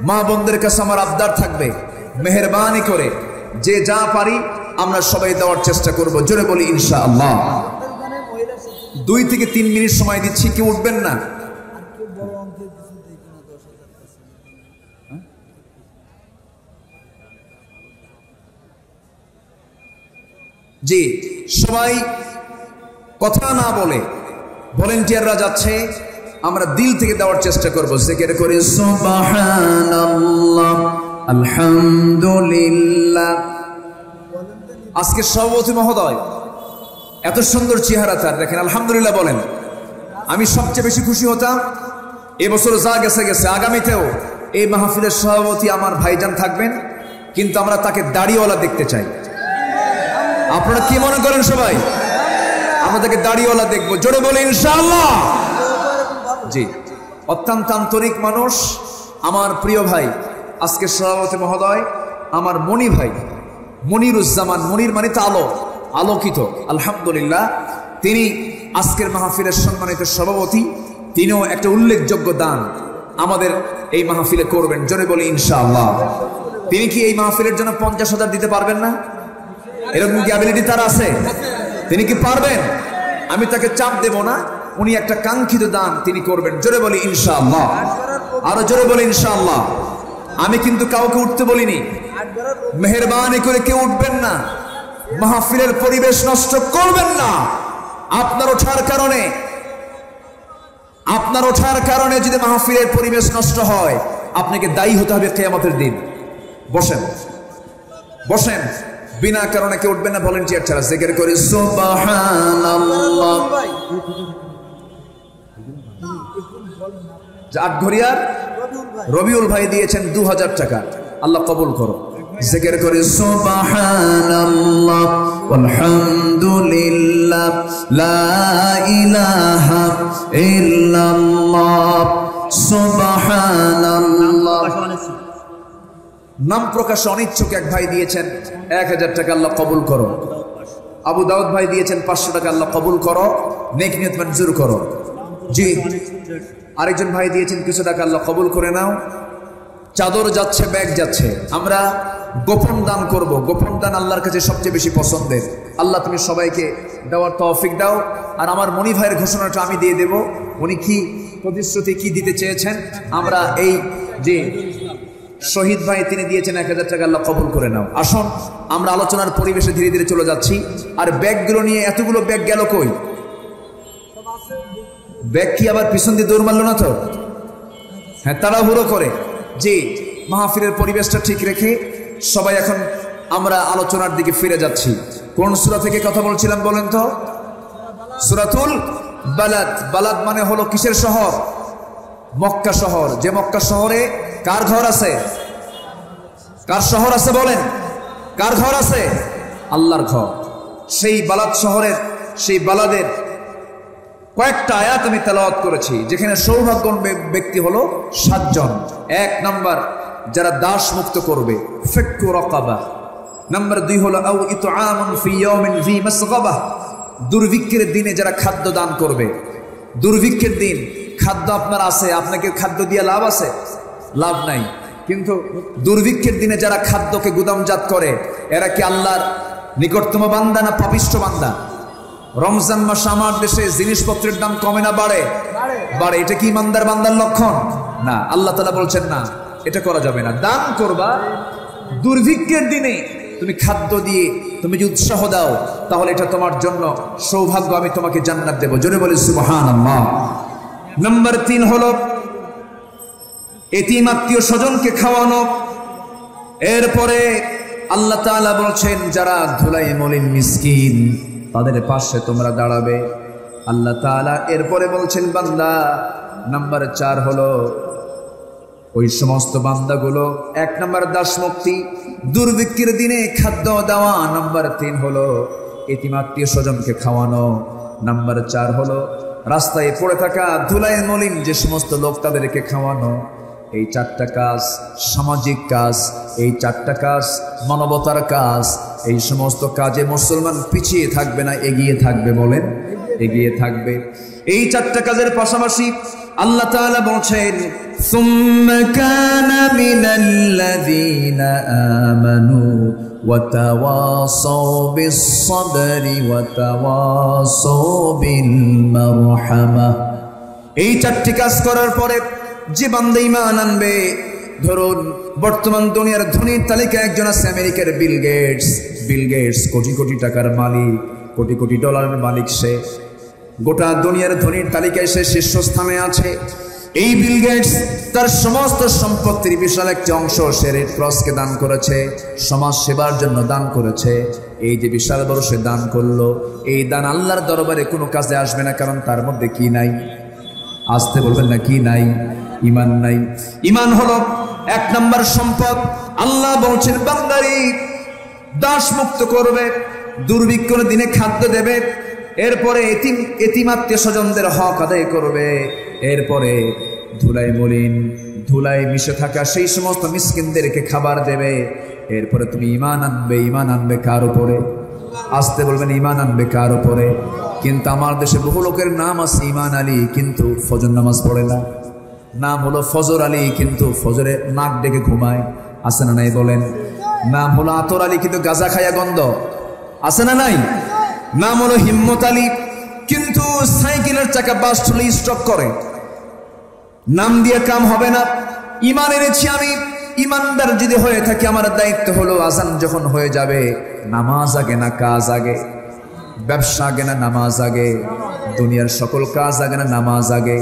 মা বোনদের কাছে আমার আবদার থাকবে, মেহেরবানি করে যে যা পারি আমরা সবাই দেওয়ার চেষ্টা করব। জোরে বলি ইনশাআল্লাহ। 2 থেকে 3 মিনিট সময় দিচ্ছি, কেউ উঠবেন না। জি, সবাই কথা না বলে ভলেন্টিয়াররা যাচ্ছে, আমরা দিল থেকে দেওয়ার চেষ্টা করব। জিকির করে সুবহানাল্লাহ, আলহামদুলিল্লাহ। আজকে সভাপতি মহোদয় এত সুন্দর চেহারা তার, দেখেন আলহামদুলিল্লাহ বলেন। আমি সবচেয়ে বেশি খুশি হতাম এবছর যা গেছে গেছে, আগামীতেও এই মাহফিলের সভাপতি আমার ভাইজান থাকবেন, কিন্তু আমরা তাকে দাড়িওয়ালা দেখতে চাই। আপনারা কি মনে করেন সবাই? আমরা তাকে দাড়িওয়ালা দেখবো। জোরে বলে ইনশাআল্লাহ। জি, অত্যন্ত আন্তরিক মানুষ আমার প্রিয় ভাই, আজকে সভাপতি মহোদয় আমার মনি ভাই মনিরুজ্জামান। মনির মানে তো আলো, আলোকিত। আলহামদুলিল্লাহ, তিনি আজকের মাহফিলের সম্মানিত সভাপতি। তিনিও একটা উল্লেখযোগ্য দান আমাদের এই মাহফিলে করবেন। জোরে বলি ইনশাআল্লাহ। তিনি কি এই মাহফিলের জন্য 50,000 দিতে পারবেন না? এরকম কি অ্যাবিলিটি তার আছে? তিনি কি পারবেন? আমি তাকে চাপ দেব না, উনি একটা কাঙ্ক্ষিত দান তিনি করবেন। জোরে বলি ইনশাআল্লাহ। আরো জোরে বলি ইনশাআল্লাহ। আমি কিন্তু কাউকে উঠতে বলিনি, মেহেরবানি করে কেউ উঠবেন না, মাহফিলের পরিবেশ নষ্ট করবেন না। আপনার ওঠার কারণে যদি মাহফিলের পরিবেশ নষ্ট হয়, আপনাকে দায়ী হতে হবে কিয়ামতের দিন। বসেন বসেন, বিনা কারণে কেউ উঠবেন না ভলেন্টিয়ার ছাড়া। জিকির করে সুবহানাল্লাহ। আটঘরিয়ার রবিউল ভাই দিয়েছেন 2000 টাকা, আল্লাহ কবুল করো। জিকির করে সুবহানাল্লাহ, আলহামদুলিল্লাহ, লা ইলাহা ইল্লাল্লাহ, সুবহানাল্লাহ। নাম প্রকাশে অনিচ্ছুক এক ভাই দিয়েছেন 1000 টাকা, আল্লাহ কবুল করো। আবু দাউদ ভাই দিয়েছেন 500 টাকা, আল্লাহ কবুল করো, নেক নিয়ত মঞ্জুর করো। জি, আরেকজন ভাই দিয়েছেন কিছু টাকা, আল্লাহ কবুল করে নাও। চাদর যাচ্ছে, ব্যাগ যাচ্ছে। আমরা গোপন দান করব। গোপন দান আল্লাহর কাছে সবচেয়ে বেশি পছন্দের। আল্লাহ তুমি সবাইকে দেওয়ার তৌফিক দাও। আর আমার মনি ভাইয়ের ঘোষণাটা আমি দিয়ে দেব। উনি কি প্রতিশ্রুতি কি দিতে চেয়েছেন, আমরা এই যে শহীদ ভাই তিনি দিয়েছেন 1000 টাকা, আল্লাহ কবুল করে নাও। আসুন আমরা আলোচনার পরিবেশে ধীরে ধীরে চলে যাচ্ছি। আর ব্যাগগুলো নিয়ে এতগুলো ব্যাগ গেল কই? ব্যাগ কি আবার পিছন দিয়ে দৌড় মারল না তো? হ্যাঁ, তাড়াহুড়ো করে। জি, মাহফিলের পরিবেশটা ঠিক রেখে সবাই এখন আমরা আলোচনার দিকে ফিরে যাচ্ছি। কোন সূরা থেকে কথা বলছিলাম বলেন তো? সূরাতুল বালাদ। বালাদ মানে হলো কিসের শহর? মক্কা শহর। যে মক্কা শহরে কার ঘর আছে? কার শহর আছে বলেন? কার ঘর আছে? আল্লাহর ঘর। সেই বালাদ শহরের, সেই বালাদের কয়েকটা আয়াত আমি তেলাওয়াত করেছি, যেখানে সৌভাগ্যবান ব্যক্তি হলো 7 জন। 1 নাম্বার, যারা দাস মুক্ত করবে, ফাক্কু রাকাবা। নাম্বার 2 হলো আও ইতআমুন ফি ইয়াউমিন যী মাসগাবা, দুর্ভিক্ষের দিনে যারা খাদ্য দান করবে। দুর্ভিক্ষের দিন খাদ্য আপনার আছে, আপনাকে খাদ্য দিয়ে লাভ আছে? লাভ নাই। কিন্তু দুর্ভিক্ষের দিনে যারা খাদ্যকে গুদামজাত করে, এরা কি আল্লাহর নিকটতম বান্দা না পাপিষ্ঠ বান্দা? রমজান মাসে আমার দেশে জিনিসপত্রের দাম কমে না বাড়ে? বাড়ে। এটা কি ইমানদার বান্দার লক্ষণ? না। আল্লাহ তাআলা বলছেন না, এটা করা যাবে না। দান করবা দুর্ভিক্ষের দিনে, তুমি খাদ্য দিয়ে তুমি যদি উৎসাহ দাও, তাহলে এটা তোমার জন্য সৌভাগ্য, আমি তোমাকে জান্নাত দেব। জোরে বলি সুবহানাল্লাহ। নাম্বার 3 হলো এতিম আত্মীয় স্বজনকে খাওয়ানো। এরপরে আল্লাহ তাআলা বলছেন, যারা ধুলাই মলিন মিসকিন, তাদের পাশে তোমরা দাঁড়াবে। আল্লাহ তাআলা এরপরে বলছেন, বান্দা নাম্বার 4 হলো ওই সমস্ত বান্দাগুলো 1 নম্বর দাস মুক্তি, দুর্ভিক্ষের দিনে খাদ্য দেওয়া, নাম্বার 3 হলো এতিম আত্মীয় স্বজনকে খাওয়ানো, নাম্বার 4 হলো রাস্তায় পড়ে থাকা ধুলায় মলিন যে সমস্ত লোক তাদেরকে খাওয়ানো। এই 4টা কাজ সামাজিক কাজ, এই 4টা কাজ মানবতার কাজ। এই সমস্ত কাজে মুসলমান পিছিয়ে থাকবে না, এগিয়ে থাকবে। বলেন এগিয়ে থাকবে। এই 4টা কাজের পাশাপাশি আল্লাহ তাআলা বলছেন সুম্মা কানা মিনাল্লাযীনা আমানু ওয়া তাওয়াসাউ বিস-সাবরি ওয়া তাওয়াসাউ বিল মারহামা। এই 4টি কাজ করার পরে যে বান্দা ঈমান আনবে, ধরুন বর্তমান দুনিয়ার ধনীর তালিকায় একজন আছে আমেরিকার বিল গেটস, কোটি কোটি টাকার মালিক, কোটি কোটি ডলারের মালিক। সে গোটা দুনিয়ার ধনীর তালিকায় সে শীর্ষস্থানে আছে। এই বিল গেটস তার সমস্ত সম্পত্তির বিশাল একটি অংশ সে রেড ক্রসকে দান করেছে, সমাজ সেবার জন্য দান করেছে। এই যে বিশাল বড় সে দান করলো, এই দান আল্লাহর দরবারে কোনো কাজে আসবে না, কারণ তার মধ্যে কি নাই? আসতে বলবেন না, কি নাই? ঈমান নাই। ঈমান হলো 1 নম্বর সম্পদ। আল্লাহ বলছেন বান্দারি দাস মুক্ত করবে, দুর্ভিক্ষের দিনে খাদ্য দেবে, এরপরে এতিম আত্মীয় স্বজনদের হক আদায় করবে, এরপরে ধুলায় মলিন ধুলায় মিশে থাকা সেই সমস্ত মিসকিনদেরকে খাবার দেবে। এরপরে তুমি ঈমান আনবে। ঈমান আনবে কার উপরে? আসতে বলবেন, ঈমান আনবে কার উপরে? কিন্তু আমার দেশে বহু লোকের নাম আছে ঈমান আলী, কিন্তু ফজর নামাজ পড়ে না। নাম হলো ফজর আলী, কিন্তু ফজরে নাক ডেকে ঘুমায়। আছে না নাই বলেন? নাম হলো আতর আলী, কিন্তু গাঁজা খায়া গন্ধ। আছে না নাই? নাম হলো হিম্মত আলী, কিন্তু সাইকেলের চাকা বাস্ট হলে স্টপ করে। নাম দিয়ে কাম হবে না। ঈমান এনেছি আমি, ঈমানদার যদি হয়ে থাকি আমার দায়িত্ব হলো আজান যখন হয়ে যাবে, নামাজ আগে না কাজ আগে? ব্যবসা আগে না নামাজ আগে? দুনিয়ার সকল কাজ আগে না নামাজ আগে?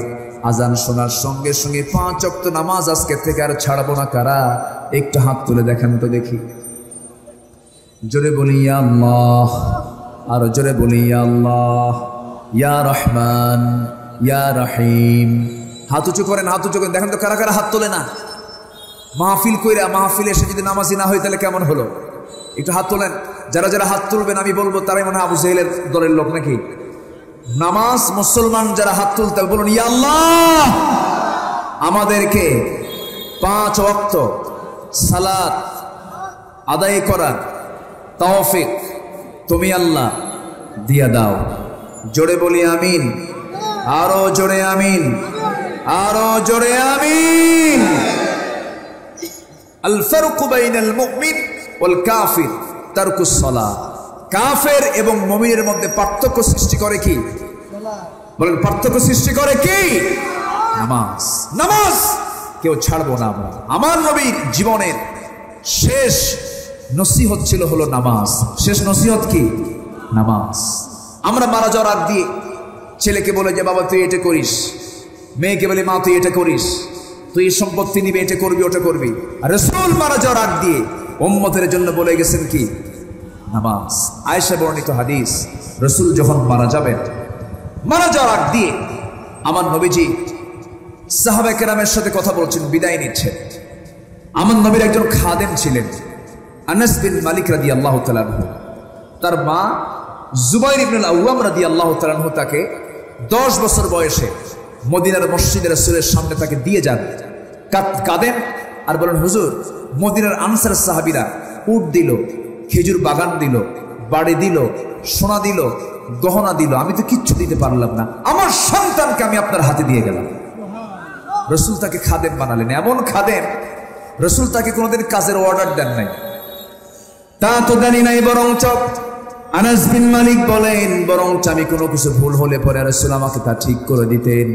আজান শোনার সঙ্গে সঙ্গে 5 ওয়াক্ত নামাজ আজকে থেকে আর ছাড়বো না কারা? একটু হাত তুলে দেখেন তো দেখি। জোরে বলি ইয়া আল্লাহ, আর জোরে বলি ইয়া আল্লাহ, ইয়া রহমান, ইয়া রহিম। হাত উঁচু করেন, হাত উঁচু করেন, দেখেন তো কারা কারা হাত তোলে না। মাহফিল কইরা মাহফিলে এসে যদি নামাজি না হয় তাহলে কেমন হলো? একটু হাত তোলেন। যারা যারা হাত তুলবেন আমি বলবো তারাই মনে হয় আবু জাহেলের দলের লোক নাকি? নামাজ মুসলমান যারা হাত তুলতে বলুন ইয়া আল্লাহ, আমাদেরকে 5 ওয়াক্ত সালাত আদায় করার তৌফিক তুমি আল্লাহ দিয়া দাও। জোরে বলি আমিন, আরো জোরে আমিন, আরো জোরে আমিন। আল ফারকু বাইনাল মুমিন ওয়াল কাফির তারকুস সালাহ। কাফের এবং মুমিনের মধ্যে পার্থক্য সৃষ্টি করে কি? বলেন, পার্থক্য সৃষ্টি করে কি? নামাজ। নামাজ কেউ ছাড়বো না আমরা। আমার নবীর জীবনের শেষ নসিহত ছিল হলো নামাজ। শেষ নসিহত কি? নামাজ। আমরা মারা যাওয়ার আগ দিয়ে ছেলেকে বলে যে বাবা তুই এটা করিস, মেয়েকে বলে মা তুই এটা করিস, তুই সম্পত্তি নিবে, এটা করবি, ওটা করবি। আর রাসূল মারা যাওয়ার আগ দিয়ে উম্মতের জন্য বলে গেছেন কি? নামাজ। আয়েশা বর্ণিত হাদিস, রাসূল যখন মারা যাবেন, মারা যাওয়ার আগ দিয়ে আমার নবীজি সাহাবায়ে কেরামের সাথে কথা বলছেন, বিদায় নিচ্ছেন। আমার নবীর একজন খাদেম ছিলেন আনাস বিন মালিক রাদিয়াল্লাহু তাআলা আনহু। তার মা জুবাইর ইবনুল আওয়াম রাদিয়াল্লাহু তাআলা আনহু তাকে 10 বছর বয়সে মদিনার মসজিদে রাসূলের সামনে তাকে দিয়ে যান। কাঁদেন আর বলেন, হুজুর মদিনার আনসার সাহাবীরা উট দিল, খেজুর বাগান দিল, বাড়ি দিল, সোনা দিল, গহনা দিল, আমি তো কিচ্ছু দিতে পারলাম না, আমার সন্তানকে আমি আপনার হাতে দিয়ে গেলাম। রাসূল তাকে খাদেম বানালেন। এমন খাদেম, রাসূল তাকে কোনোদিন কাজের অর্ডার দেন নাই, তা তো জানি নাই। বরঞ্চ আনাস বিন মালিক বলেন, বরঞ্চ আমি কোনো কিছু ভুল হলে পরে রাসূল আমাকে তা ঠিক করে দিতেন।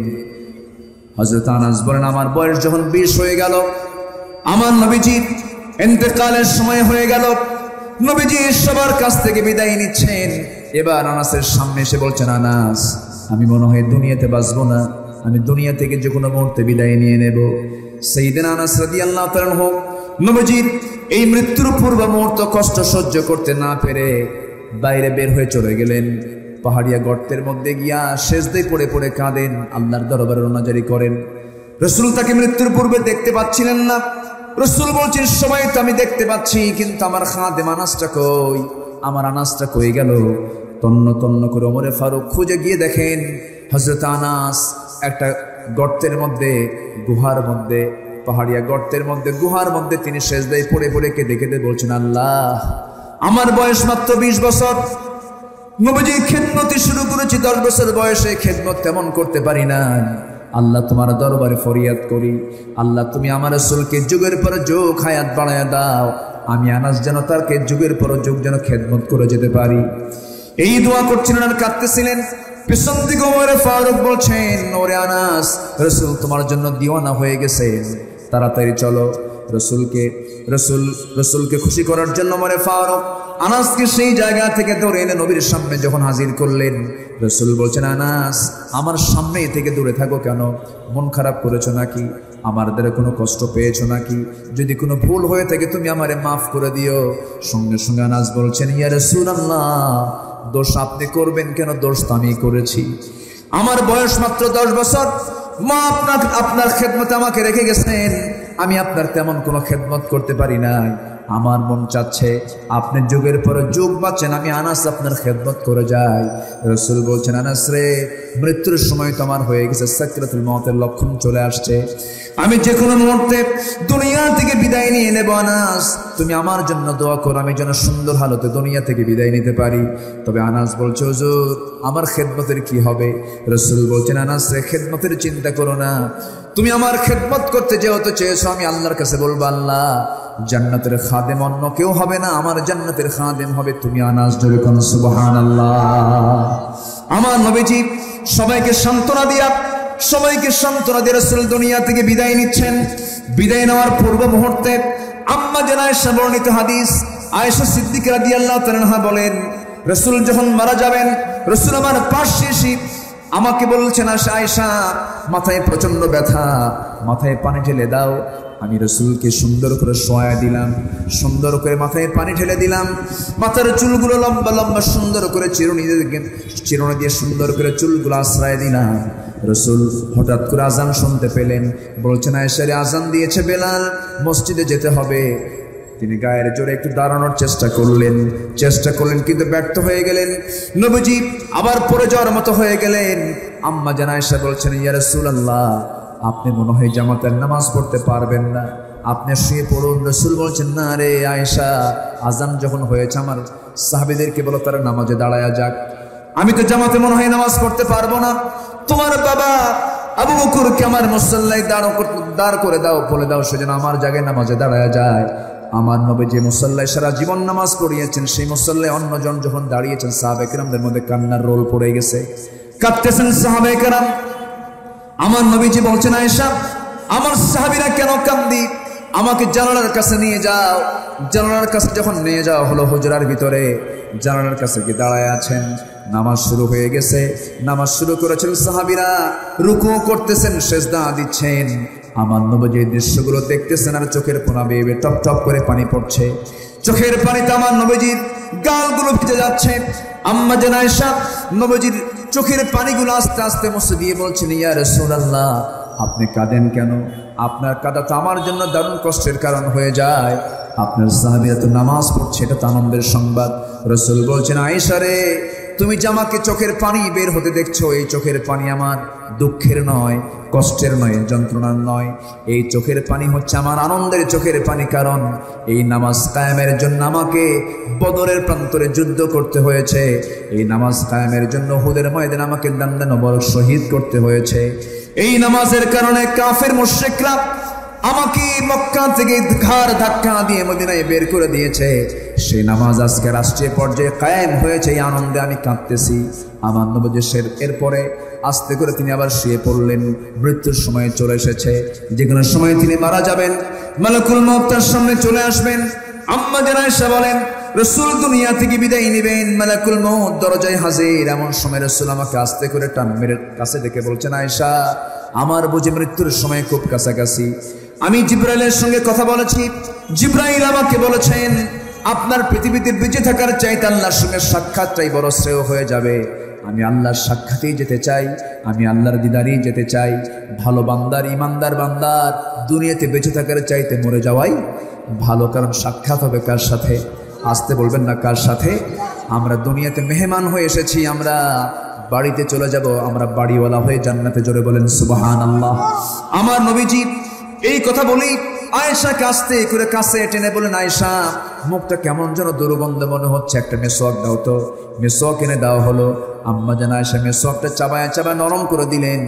হযরত আনাস বলেন, আমার বয়স যখন 20 হয়ে গেল, আমার নবীজির ইন্তেকালের সময় হয়ে গেল, নবীজি সবার কাছ থেকে বিদায় নিচ্ছেন। এবার আনাসের সামনে এসে বলছেন, আনাস আমি মনে হয় দুনিয়াতে বাঁচবো না, আমি দুনিয়া থেকে যে কোনো মুহূর্তে বিদায় নিয়ে নেব। সাইয়েদনা আনাস রাদিয়াল্লাহু তাআলা আনহু নবীজির এই মৃত্যুর পূর্ব মুহূর্ত কষ্ট সহ্য করতে না পেরে বাইরে বের হয়ে চলে গেলেন। পাহাড়িয়া গর্তের মধ্যে গিয়া সেজদায় পড়ে পড়ে কাঁদেন, আল্লাহর দরবারে রোনাজারি করেন। রাসূল তাকে মৃত্যুর পূর্বে দেখতে পাচ্ছিলেন না। রাসূল বলছেন সবাই তো আমি দেখতে পাচ্ছি, কিন্তু আমার খাদেম আনাসটা কই, আমার আনাসটা কই গেল? তন্ন তন্ন করে ওমরে ফারুক খুঁজে গিয়ে দেখেন হযরত আনাস একটা গর্তের মধ্যে, গুহার মধ্যে, পাহাড়িয়া গর্তের মধ্যে, গুহার মধ্যে তিনি সেজদায় পড়ে পড়ে কেঁদে কেঁদে বলছেন, আল্লাহ আমার বয়স মাত্র 20 বছর, নবীজি খেদমতি শুরু করেছি 10 বছর বয়সে, খেদমত তেমন করতে পারি না। আল্লাহ তোমার দরবারে ফরিয়াদ করি, আল্লাহ তুমি আমার রাসূলকে যুগের পর যুগ হায়াত বাড়ায়া দাও, আমি আনাস যেন তারকে যুগের পর যুগ যেন খেদমত করে যেতে পারি। এই দোয়া করছিলেন আর কাঁদতেছিলেন। পেছন দিকে ওমর ফারুক বলছেন, ওরে আনাস, রাসূল তোমার জন্য দিওয়ানা হয়ে গেছেন, তাড়াতাড়ি চলো। রসুলকে খুশি করার জন্য ওমর ফারুক আনাসকে সেই জায়গা থেকে ধরে এনে নবীর সামনে যখন হাজির করলেন, রসুল বলছেন, আনাস আমার সামনে থেকে দূরে থাকো কেন? মন খারাপ করেছো নাকি? আমার দ্বারা কোনো কষ্ট পেয়েছো নাকি? যদি কোনো ভুল হয়ে থাকে তুমি আমারে মাফ করে দিও। সঙ্গে সঙ্গে আনাস বলছেন, ইয়া রাসূলুল্লাহ, দোষ আপনি করবেন কেন? দোষ তো আমি করেছি। আমার বয়স মাত্র 10 বছর, মা আপনার খেদমতে আমাকে রেখে গেছেন, আমি আপনার তেমন কোনো খেদমত করতে পারি নাই। আমার মন চাচ্ছে আপনি যুগের পর যুগ বাঁচেন, আমি আনাস আপনার খেদমত করে যাই। রাসূল বলছেন, আনাস রে, মৃত্যুর সময় তো আমার হয়ে গেছে, সাকরাতুল মউতের লক্ষণ চলে আসছে, আমি যে কোনো মুহূর্তে দুনিয়া থেকে বিদায় নিয়ে নেব। আনাস তুমি আমার জন্য দোয়া করো, আমি যেন সুন্দর হালতে দুনিয়া থেকে বিদায় নিতে পারি। তবে আনাস বলছে, হুজুর আমার খেদমতের কি হবে? রাসূল বলছেন, আনাস রে, খেদমতের চিন্তা করো না, তুমি আমার খেদমত করতে যেহেতু চেয়েছো, আমি আল্লাহর কাছে বলবো, আল্লাহ জান্নাতের খাদেম অন্য কেউ হবে না, আমার জান্নাতের খাদেম হবে তুমি। আনাস জোরে কোন সুবহানাল্লাহ। আমার নবীজি সবাইকে সান্ত্বনা দিয়া রাসূল দুনিয়া থেকে বিদায় নিচ্ছেন। বিদায় নেওয়ার পূর্ব মুহূর্তে আম্মা জান আয়েশা বর্ণিত হাদিস, আয়েশা সিদ্দিকা রাদিয়াল্লাহু তাআলা আনহা বলেন, রাসূল যখন মারা যাবেন, রাসূল আমার পাশে এসে আমাকে বলছেন, আয়েশা মাথায় প্রচন্ড ব্যথা, মাথায় পানি ঢেলে দাও। আমি রাসূলকে সুন্দর করে শোয়া দিলাম, সুন্দর করে মাথায় পানি ঢেলে দিলাম, মাথার চুলগুলো লম্বা লম্বা সুন্দর করে চিরুনি দিয়ে সুন্দর করে চুলগুলো আশ্রয় দিলাম। রাসূল হঠাৎ করে আজান শুনতে পেলেন, বলছেন, আয়েশা রে, আজান দিয়েছে বেলাল, মসজিদে যেতে হবে। তিনি গায়ের জোরে একটু দাঁড়ানোর চেষ্টা করলেন কিন্তু ব্যর্থ হয়ে গেলেন। নবীজি আবার পড়ে যাওয়ার মতো হয়ে গেলেন। আম্মা জান আয়েশা বলছেন, ইয়া রাসূলুল্লাহ, আপনি মনে হয় জামাতের নামাজ পড়তে পারবেন না, আপনি শুয়ে পড়ুন। রাসূল বলছেন, না রে আয়েশা, আজান যখন হয়েছে আমার সাহাবীদেরকে বলো তারা নামাজে দাঁড়ায়া যাক, আমি তো জামাতে মনে হয় নামাজ পড়তে পারবো না। তোমার বাবা আবু বকরকে আমার মুসল্লায় দাঁড় করে দাও, বলে দাও সেজন্য আমার জায়গায় নামাজে দাঁড়ায়া যায়। আমার নবী যে মুসল্লায় সারা জীবন নামাজ পড়িয়েছেন, সেই মুসল্লায় অন্যজন যখন দাঁড়িয়েছেন, সাহাবায়ে কেরামদের মধ্যে কান্নার রোল পড়ে গেছে, কাঁদতেছেন সাহাবায়ে কেরাম। আমার নবীজি বলছেন, আয়েশা আমার সাহাবীরা কেন কান্দি, আমাকে জানালার কাছে নিয়ে যাও। জানালার কাছে যখন নিয়ে যাওয়া হলো, হুজরার ভিতরে জানালার কাছে গিয়ে দাঁড়ায় আছেন, নামাজ শুরু হয়ে গেছে, নামাজ শুরু করেছেন সাহাবীরা, রুকু করতেছেন, সেজদা দিচ্ছেন। আমার নবীজি দৃশ্যগুলো দেখতেছেন আর চোখের কোনা বেয়ে টপ টপ করে পানি পড়ছে, চোখের পানিতে আমার নবীজির গালগুলো ভিজে যাচ্ছে। আম্মা জান আয়েশা নবীজির চোখের পানিগুলো আস্তে আস্তে মুছে দিয়ে বলছেন, ইয়া রাসূলুল্লাহ, আপনি কাঁদেন কেন? আপনার কাঁদা তো আমার জন্য দারুণ কষ্টের কারণ হয়ে যায়। আপনার সাহাবীরা তো নামাজ পড়ছে, এটা তো আনন্দের সংবাদ। রাসূল বলছেন, আয়েশা রে, তুমি যে আমাকে চোখের পানি বের হতে দেখছো, এই চোখের পানি আমার দুঃখের নয়, কষ্টের নয়, যন্ত্রণার নয়, এই চোখের পানি হচ্ছে আমার আনন্দের চোখের পানি। কারণ এই নামাজ কায়েমের জন্য আমাকে বদরের প্রান্তরে যুদ্ধ করতে হয়েছে, এই নামাজ কায়েমের জন্য উহুদের ময়দানে আমাকে দান্দান মোবারক শহীদ করতে হয়েছে। এই নামাজের কারণে কাফের মুশরিকরা আমাকে মক্কা থেকে ঘাড় ধাক্কা দিয়ে মদিনায় বের করে দিয়েছে। সেই নামাজ আজকে রাষ্ট্রীয় পর্যায়ে কায়েম হয়েছে, এই আনন্দে আমি কাঁদতেছি। আমার নবী এরপরে আস্তে করে তিনি আবার শুয়ে পড়লেন। মৃত্যুর সময় চলে এসেছে, যে কোনো সময় তিনি মারা যাবেন, মালাকুল মউত তার সামনে চলে আসবেন। আম্মা জান আয়েশা বলেন, রাসূল দুনিয়া থেকে বিদায় নেবেন, মালাকুল মউত দরজায় হাজির। এমন সময় রাসূল আমাকে আস্তে করে টান মেরে কাছে ডেকে বলছেন, আয়েশা, আমার বুঝি মৃত্যুর সময় খুব কাছাকাছি। আমি জিবরাইলের সঙ্গে কথা বলেছি, জিবরাইল আমাকে বলেছেন, আপনার পৃথিবীতে বেঁচে থাকার চাইতে আল্লাহর সঙ্গে সাক্ষাৎটাই বড় শ্রেয় হয়ে যাবে। আমি আল্লাহর সাক্ষাতেই যেতে চাই, আমি আল্লাহর দিদারেই যেতে চাই। ভালো বান্দার, ইমানদার বান্দার দুনিয়াতে বেঁচে থাকার চাইতে মরে যাওয়াই ভালো, কারণ সাক্ষাৎ হবে কার সাথে? আসতে বলবেন না, কার সাথে? আমরা দুনিয়াতে মেহমান হয়ে এসেছি, আমরা বাড়িতে চলে যাব, আমরা বাড়িওয়ালা হয়ে জান্নাতে। জোরে বলেন সুবহানাল্লাহ। আমার নবীজি এই কথা বলেই আয়েশাকে আস্তে করে কাছে টেনে বলেন, আয়েশা মুখটা কেমন যেন দুর্গন্ধ মনে হচ্ছে, একটা মেসওয়াক দাও তো। মেসওয়াক এনে দেওয়া হলো। আম্মা জান আয়েশা মেসওয়াকটা চাবায়া চাবায়া নরম করে দিলেন,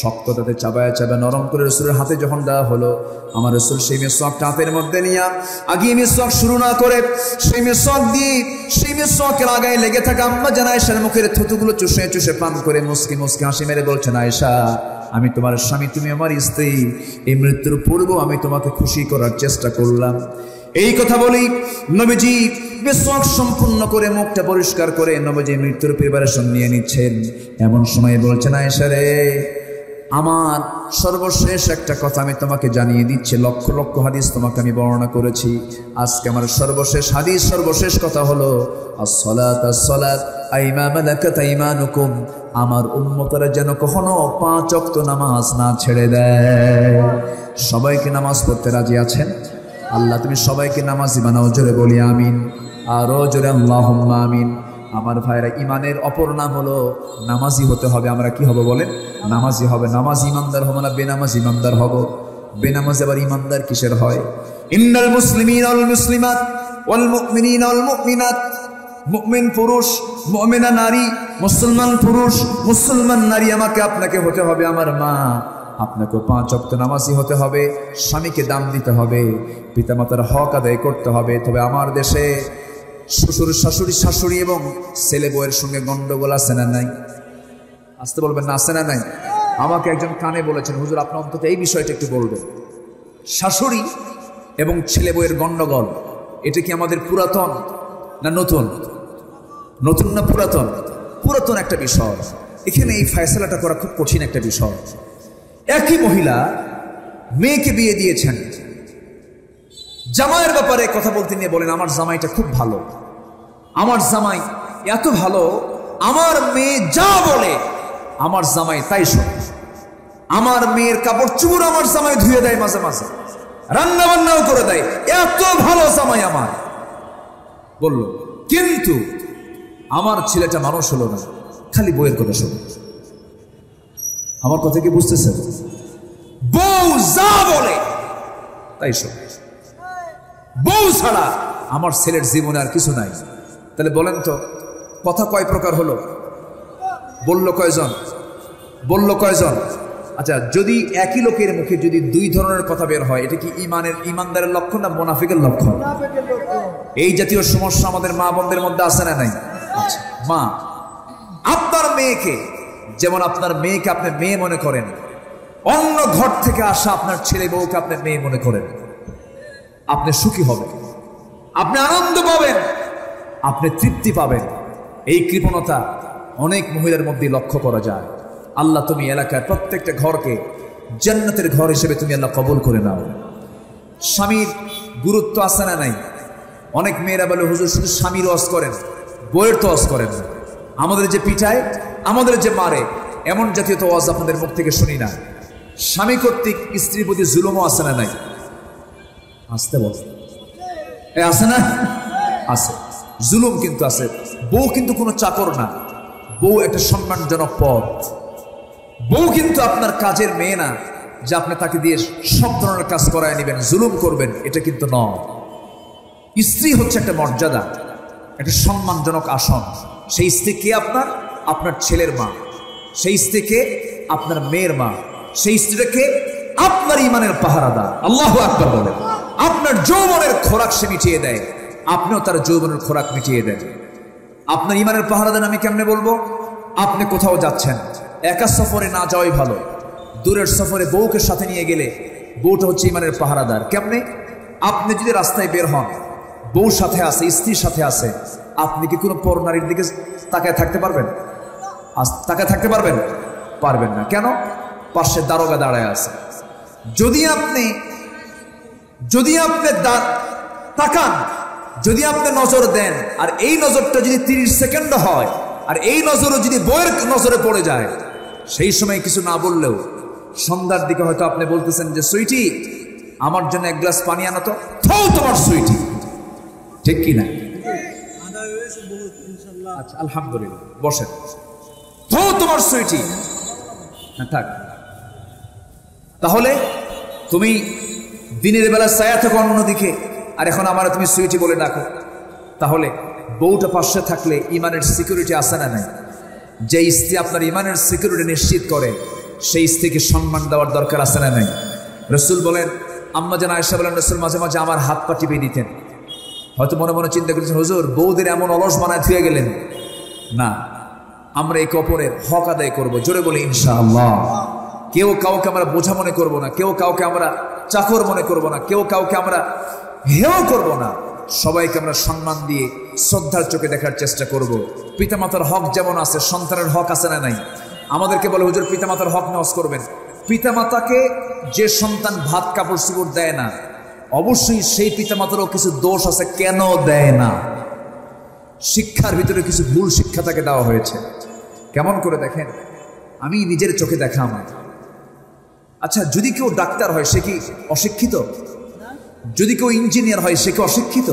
শক্তটাতে চাবায়া চাবায়া নরম করে রাসূলের হাতে যখন দেওয়া হলো, আমার রাসূল সেই মেসওয়াকটা হাতের মধ্যে নিয়ে আগে মেসওয়াক শুরু না করে সেই মেসওয়াক দিয়ে সেই মেসওয়াকের আগায় লেগে থাকা আম্মা জান আয়েশার মুখের থুতুগুলো চুষে চুষে পান করে মুস্কি মুস্কি হাসি মেরে বলছেন, আয়েশা আমি তোমার স্বামী, তুমি আমার স্ত্রী, এই মৃত্যুর পূর্বেও আমি তোমাকে খুশি করার চেষ্টা করলাম। এই কথা বলি নবীজি মেসওয়াক সম্পূর্ণ করে মুখটা পরিষ্কার করে নবীজি মৃত্যুর প্রিপারেশন নিয়ে নিচ্ছেন। এমন সময় বলছেন, আয়েশা রে, আমার সর্বশেষ একটা কথা আমি তোমাকে জানিয়ে দিচ্ছি। লক্ষ লক্ষ হাদিস তোমাকে আমি বর্ণনা করেছি, আজকে আমার সর্বশেষ হাদিস, সর্বশেষ কথা হলো আসসালাত আসসালাত আইমা মালাকাত আইমানুকুম। আমার উম্মতরা যেন কখনো 5 ওয়াক্ত নামাজ না ছেড়ে দেয়। সবাইকে নামাজ পড়তে রাজি আছেন? আল্লাহ তুমি সবাইকে নামাজি বানাও, জোরে বলি আমিন, আরো জোরে আল্লাহুম্মা আমিন। আমার ভাইরা, ইমানের অপর নাম হলো নামাজি হতে হবে। আমরা কি হব বলেন? নামাজি হবে। নামাজ ইমানদার হব না বেনামাজ ইমানদার হব? বেনামাজ আবার ইমানদার কিসের হয়? ইন্নাল মুসলিমিনা ওয়াল মুসলিমাত ওয়াল মুমিনিনা ওয়াল মুমিনাত, মুমিন পুরুষ, মুমিনা নারী, মুসলমান পুরুষ, মুসলমান নারী আমাকে আপনাকে হতে হবে। আমার মা, আপনাকে 5 ওয়াক্ত নামাজি হতে হবে, স্বামীকে দাম দিতে হবে, পিতামাতার হক আদায় করতে হবে। তবে আমার দেশে শ্বশুর শাশুড়ি, শাশুড়ি এবং ছেলে বউয়ের সঙ্গে গন্ডগোল আছে না নাই? আসতে বলবেন না, আছে না নাই? আমাকে একজন কানে বলেছেন, হুজুর আপনি অন্তত এই বিষয়টা একটু বলবেন, শাশুড়ি এবং ছেলে বউয়ের গন্ডগোল এটা কি আমাদের পুরাতন না নতুন? নতুন না পুরাতন? পুরাতন একটা বিষয়। এখানে এই ফয়সালাটা করা খুব কঠিন একটা বিষয়। একই মহিলা মেয়েকে বিয়ে দিয়েছেন, জামাইয়ের ব্যাপারে কথা বলতে নিয়ে বলেন, আমার জামাইটা খুব ভালো, আমার জামাই এত ভালো, আমার মেয়ে যা বলে আমার জামাই তাই শোনে, আমার মেয়ের কাপড় চুপড় আমার জামাই ধুয়ে দেয়, মাঝে মাঝে রান্না বান্নাও করে দেয়, এত ভালো জামাই আমার। বলল, কিন্তু আমার ছেলেটা মানুষ হলো না, খালি বউয়ের কথা শোনে। আমার কথা কি বুঝতেছেন? বউ যা বলে তাই শোনে, বউ ছাড়া আমার ছেলের জীবনে আর কিছু নাই। তাহলে বলেন তো কথা কয় প্রকার হলো? বলল কয়জন? বলল কয়জন? আচ্ছা, যদি একই লোকের মুখে যদি 2 ধরনের কথা বের হয়, এটা কি ইমানদারের লক্ষণ না মুনাফিকের লক্ষণ? এই জাতীয় সমস্যা আমাদের মা বোনদের মধ্যে আছে না নাই? আচ্ছা, মা, আপনার মেয়েকে যেমন আপনার মেয়েকে আপনি মেয়ে মনে করেন, অন্য ঘর থেকে আসা আপনার ছেলে বউকে আপনি মেয়ে মনে করেন, আপনি সুখী হবেন, আপনি আনন্দ পাবেন, আপনি তৃপ্তি পাবেন। এই কৃপণতা অনেক মহিলার মধ্যে লক্ষ্য করা যায়। আল্লাহ তুমি এলাকার প্রত্যেকটা ঘরকে জান্নাতের ঘর হিসেবে তুমি আল্লাহ কবুল করে নাও। স্বামীর গুরুত্ব আছে না নাই? অনেক মেয়েরা বলে, হুজুর শুধু স্বামীর ওয়াজ করেন, বউয়ের তো ওয়াজ করেন না। আমাদের যে পিঠায়, আমাদের যে মারে, এমন জাতীয় তো ওয়াজ আপনাদের মুখ থেকে শুনি না। স্বামী কর্তৃক স্ত্রীর প্রতি জুলুমও আছে না নাই? আসতে বল, আছে না? আছে, জুলুম কিন্তু আছে। বউ কিন্তু কোনো চাকর না, বউ একটা সম্মানজনক পদ। বউ কিন্তু আপনার কাজের মেয়ে না যে আপনি তাকে দিয়ে সব ধরনের কাজ করায় নেবেন, জুলুম করবেন, এটা কিন্তু নয়। স্ত্রী হচ্ছে একটা মর্যাদা, একটা সম্মানজনক আসন। সেই স্ত্রী কে? আপনার ছেলের মা। সেই স্ত্রীকে আপনার মেয়ের মা। সেই স্ত্রীটাকে আপনার ইমানের পাহারাদার। আল্লাহু আকবার বলেন। আপনার যৌবনের খোরাক সে মিটিয়ে দেয়, আপনিও তার যৌবনের খোরাক মিটিয়ে দেন। আপনার ইমানের পাহারাদার আমি কেমনে বলবো? আপনি কোথাও যাচ্ছেন, একা সফরে না যাওয়াই ভালো। দূরের সফরে বউকে সাথে নিয়ে গেলে বউটা হচ্ছে ইমানের পাহারাদার। কেমনে? আপনি যদি রাস্তায় বের হন, বউ সাথে আছে, স্ত্রীর সাথে আছে, আপনি কি কোনো পর নারীর দিকে তাকায় থাকতে পারবেন? তাকায় থাকতে পারবেন? পারবেন না। কেন? পাশে দারোগা দাঁড়ায় আছে। যদি আপনি তাকান, যদি আপনি নজর দেন, আর এই নজরটা যদি 30 সেকেন্ড হয়, আর এই নজরও যদি বইয়ের নজরে পড়ে যায়, সেই সময় কিছু না বললেও সন্ধ্যার দিকে হয়তো আপনি বলতেছেন যে সুইটি আমার জন্য এক গ্লাস পানি আনো তো, তোমার সুইটি, ঠিক কি না? আচ্ছা আলহামদুলিল্লাহ, বসেন, তোমার সুইটি না থাক। তাহলে তুমি দিনের বেলা ছায়া থাকো অন্যদিকে, আর এখন আমার তুমি সুইটি বলে ডাকো। তাহলে বউটা পাশে থাকলে ইমানের সিকিউরিটি আসে না নাই? যে স্ত্রী আপনার ইমানের সিকিউরিটি নিশ্চিত করে, সেই স্ত্রীকে সম্মান দেওয়ার দরকার আছে না নাই? রসুল বলেন, আম্মা জান আয়েশা বলেন, রসুল মাঝে মাঝে আমার হাত পা টিপে দিতেন। হয়তো মনে মনে চিন্তা করেছেন, হুজুর বউদের এমন অলস বানায় থুয়ে গেলেন। না, আমরা এই অপরের হক আদায় করবো, জোরে বলে ইনশাআল্লাহ। কেউ কাউকে আমরা বোঝা মনে করবো না, কেউ কাউকে আমরা চাকর মনে করবো না, কেউ কাউকে আমরা হেয় করবো না। সবাইকে আমরা সম্মান দিয়ে শ্রদ্ধার চোখে দেখার চেষ্টা করব। পিতামাতার হক যেমন আছে, সন্তানের হক আছে না নাই? আমাদেরকে বলে হুজুর পিতামাতার হক নওয়াজ করবেন। পিতামাতাকে যে সন্তান ভাত কাপড় চোপড় দেয় না, অবশ্যই সেই পিতামাতারও কিছু দোষ আছে। কেন দেয় না? শিক্ষার ভিতরে কিছু ভুল শিক্ষা তাকে দেওয়া হয়েছে। কেমন করে দেখেন, আমি নিজের চোখে দেখা আমার। আচ্ছা, যদি কেউ ডাক্তার হয় সে কি অশিক্ষিত? যদি কেউ ইঞ্জিনিয়ার হয় সে কি অশিক্ষিত?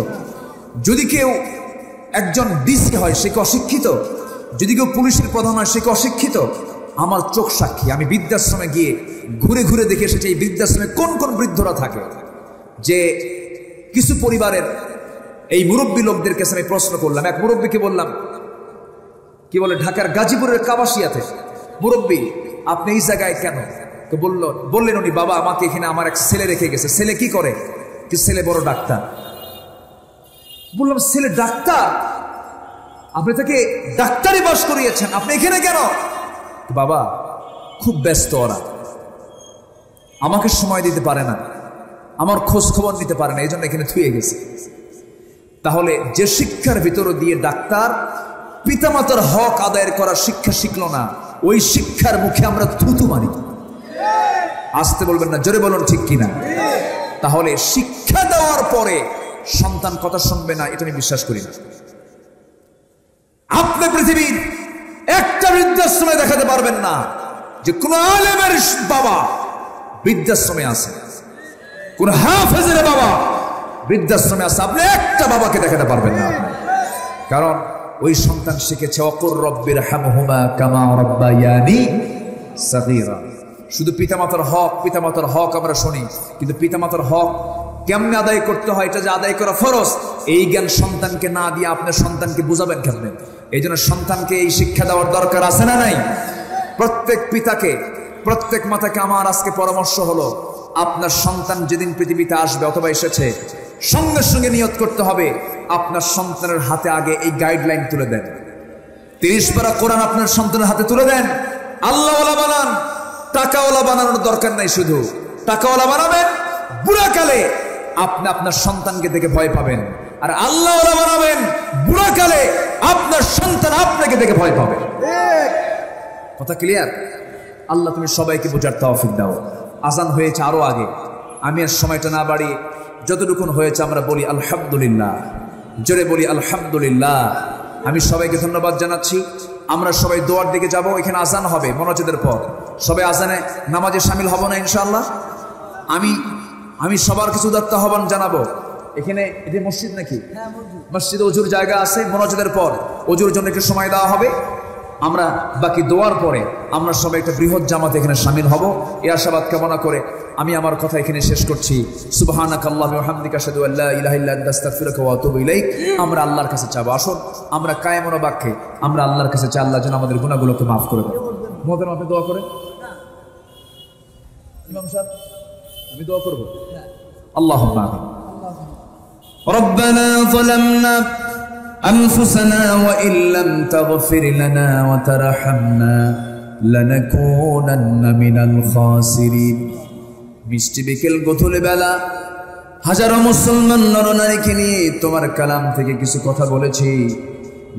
যদি কেউ একজন ডিসি হয় সে কি অশিক্ষিত? যদি কেউ পুলিশের প্রধান হয় সে কি অশিক্ষিত? আমার চোখ সাক্ষী, আমি বৃদ্ধাশ্রমে গিয়ে ঘুরে ঘুরে দেখে এসেছি এই বৃদ্ধাশ্রমে কোন কোন বৃদ্ধরা থাকে। যে কিছু পরিবারের এই মুরব্বী লোকদের কাছে আমি প্রশ্ন করলাম। এক মুরব্বীকে বললাম, কি বলে, ঢাকার গাজীপুরের কাবাসিয়াতে, মুরব্বী আপনি এই জায়গায় কেন? তো বললেন উনি, বাবা আমাকে এখানে আমার এক ছেলে রেখে গেছে। ছেলে কি করে? কি ছেলে বড় ডাক্তার। বললাম, ছেলে ডাক্তার? আপনি তাকে ডাক্তারি বাস করিয়েছেন, আপনি এখানে কেন? বাবা খুব ব্যস্ত, ওরা আমাকে সময় দিতে পারে না, আমার খোঁজ খবর নিতে পারে না, এই জন্য এখানে থুয়ে গেছে। তাহলে যে শিক্ষার ভিতর দিয়ে ডাক্তার পিতামাতার হক আদায়ের করার শিক্ষা শিখলো না, ওই শিক্ষার মুখে আমরা থুতু মারি। আসতে বলবেন না, জোরে বলুন ঠিক কিনা? তাহলে শিক্ষা দেওয়ার পরে সন্তান কথা শুনবে না, এটা আমি বিশ্বাস করি না। আপনি পৃথিবীর একটা বৃদ্ধাশ্রমে দেখাতে পারবেন না যে কোন আলেমের বাবা বৃদ্ধাশ্রমে আছে, কোন হাফেজের বাবা বৃদ্ধাশ্রমে আছে। আপনি একটা বাবাকে দেখাতে পারবেন না, কারণ ওই সন্তান শিখেছে অকুর রব্বির হামহুমা কামা রাব্বায়ানি সাগীরা। শুধু পিতামাতার হক আমরা শুনি, কিন্তু পিতামাতার হক কেমনে আদায় করতে হয়, এটা যে আদায় করা ফরজ, এই জ্ঞান সন্তানকে না দিয়ে আপনার সন্তানকে বুঝাবেন কেমনে? এই জন্য সন্তানকে এই শিক্ষা দেওয়ার দরকার আছে না নাই? প্রত্যেক পিতাকে, প্রত্যেক মাতাকে আমার আজকে পরামর্শ হলো, আপনার সন্তান যেদিন পৃথিবীতে আসবে অথবা এসেছে, সঙ্গে সঙ্গে নিয়ত করতে হবে আপনার সন্তানের হাতে আগে এই গাইডলাইন তুলে দেন। 30 পারা কোরআন আপনার সন্তানের হাতে তুলে দেন। আল্লাহওয়ালা বানান, টাকাওয়ালা বানানোর দরকার নাই। শুধু টাকাওয়ালা বানাবেন, বুড়াকালে আপনি আপনার সন্তানকে দেখে ভয় পাবেন। আর আল্লাহওয়ালা বানাবেন, বুড়াকালে আপনার সন্তান আপনাকে দেখে ভয় পাবে। কথা ক্লিয়ার? আল্লাহ তুমি সবাইকে বোঝার তৌফিক দাও। আজান হয়েছে আরো আগে, আমি আর সময়টা না বাড়িয়ে যতটুকুন হয়েছে আমরা বলি আলহামদুলিল্লাহ, জোরে বলি আলহামদুলিল্লাহ। আমি সবাইকে ধন্যবাদ জানাচ্ছি। আমরা সবাই দোয়ার দিকে যাব, এখানে আজান হবে মোনাজাতের পর। সবাই আজানে নামাজে শামিল হব না ইনশাআল্লাহ? আমি সবার কিছু উদাত্ত আহ্বান জানাবো। এখানে এটা মসজিদ নাকি? মসজিদে অজুর জায়গা আছে, মোনাজাতের পর অজুর জন্য একটু সময় দেওয়া হবে। আমরা বাকি দোয়ার পরে আমরা সবাই একটা বৃহৎ জামাতে এখানে শামিল হব, এই আশাবাদ কামনা করে আমি আমার কথা এখানে শেষ করছি। সুবহানাকাল্লাহি ওয়া বিহামদিকা আশহাদু আল্লা ইলাহা ইল্লা আনতা আস্তাগফিরুকা ওয়া আতুবু ইলাইক। আমরা আল্লাহর কাছে চাবো, আসুন আমরা কায়েমন বাক্যে আমরা আল্লাহর কাছে চাই, আল্লাহ যেন আমাদের গুনাহগুলোকে মাফ করে দেন। মোহতারাম আপনি দোয়া করেন। ইমাম সাহেব আমি দোয়া করব। আল্লাহুম্মা আমিন। রব্বানা যালামনা أنفسنا وإن لم تغفر لنا وترحمنا لنكونن من الخاسرين। মিষ্টি বিকেল গোথলে বেলা হাজারো মুসলমান নরনারীকে নিয়ে তোমার কালাম থেকে কিছু কথা বলেছি।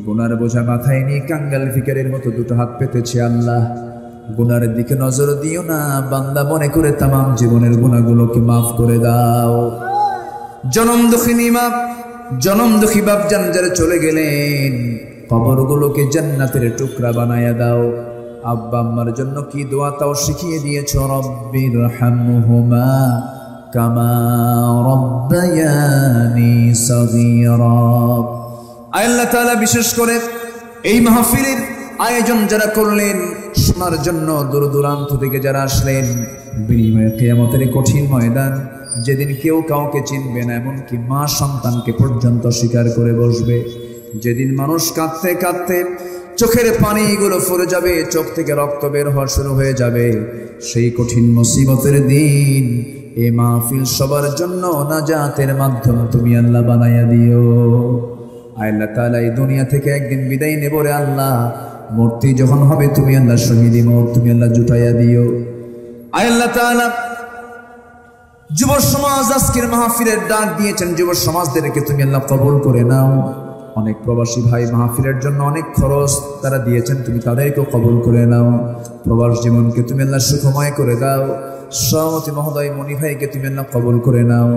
গুনার বোঝা মাথায় নিয়ে কাঙ্গাল ফিকারের মতো দুটো হাত পেতেছি। আল্লাহ গুনার দিকে নজর দিও না, বান্দা মনে করে তামাম জীবনের গুনাহগুলোকে মাফ করে দাও। জনম দুঃখিনী মা, জনম দুঃখী বাপ জান যারা চলে গেলেন, কবরগুলোকে জান্নাতের টুকরা বানায়া দাও। আব্বা আম্মার জন্য কি দোয়া তাও শিখিয়ে দিয়েছো, রব্বির হামহুমা কামা রব্বায়ানি সগীরা। আল্লাহ তাআলা বিশেষ করে এই মাহফিলের আয়োজন যারা করলেন, শোনার জন্য দূর দূরান্ত থেকে যারা আসলেন, বিনিময়ে কিয়ামতের কঠিন ময়দান যেদিন কেউ কাউকে চিনবে না, এমনকি মা সন্তানকে পর্যন্ত স্বীকার করে বসবে, যেদিন মানুষ কাঁদতে কাঁদতে চোখের পানিগুলো ফুরে যাবে, চোখ থেকে রক্ত বের হওয়া শুরু হয়ে যাবে, সেই কঠিন মুসিবতের দিন এই মাহফিল সবার জন্য নাজাতের মাধ্যম তুমি আল্লাহ বানাইয়া দিও। আল্লাহ তাআলা এই দুনিয়া থেকে একদিন বিদায় নেব রে আল্লাহ, মূর্তি যখন হবে তুমি আল্লাহ শহীদি মওত তুমি আল্লাহ জুটাইয়া দিও। আল্লাহ তাআলা যুব সমাজ আজকের মাহফিলের ডাক দিয়েছেন, যুব সমাজদেরকে তুমি আল্লাহ কবুল করে নাও। অনেক প্রবাসী ভাই মাহফিলের জন্য অনেক খরচ তারা দিয়েছেন, তুমি তাদেরকেও কবুল করে নাও। প্রবাস জীবনকে তুমি আল্লাহ সুখময় করে দাও। সভাপতি মহোদয় মনি ভাইকে তুমি আল্লাহ কবুল করে নাও।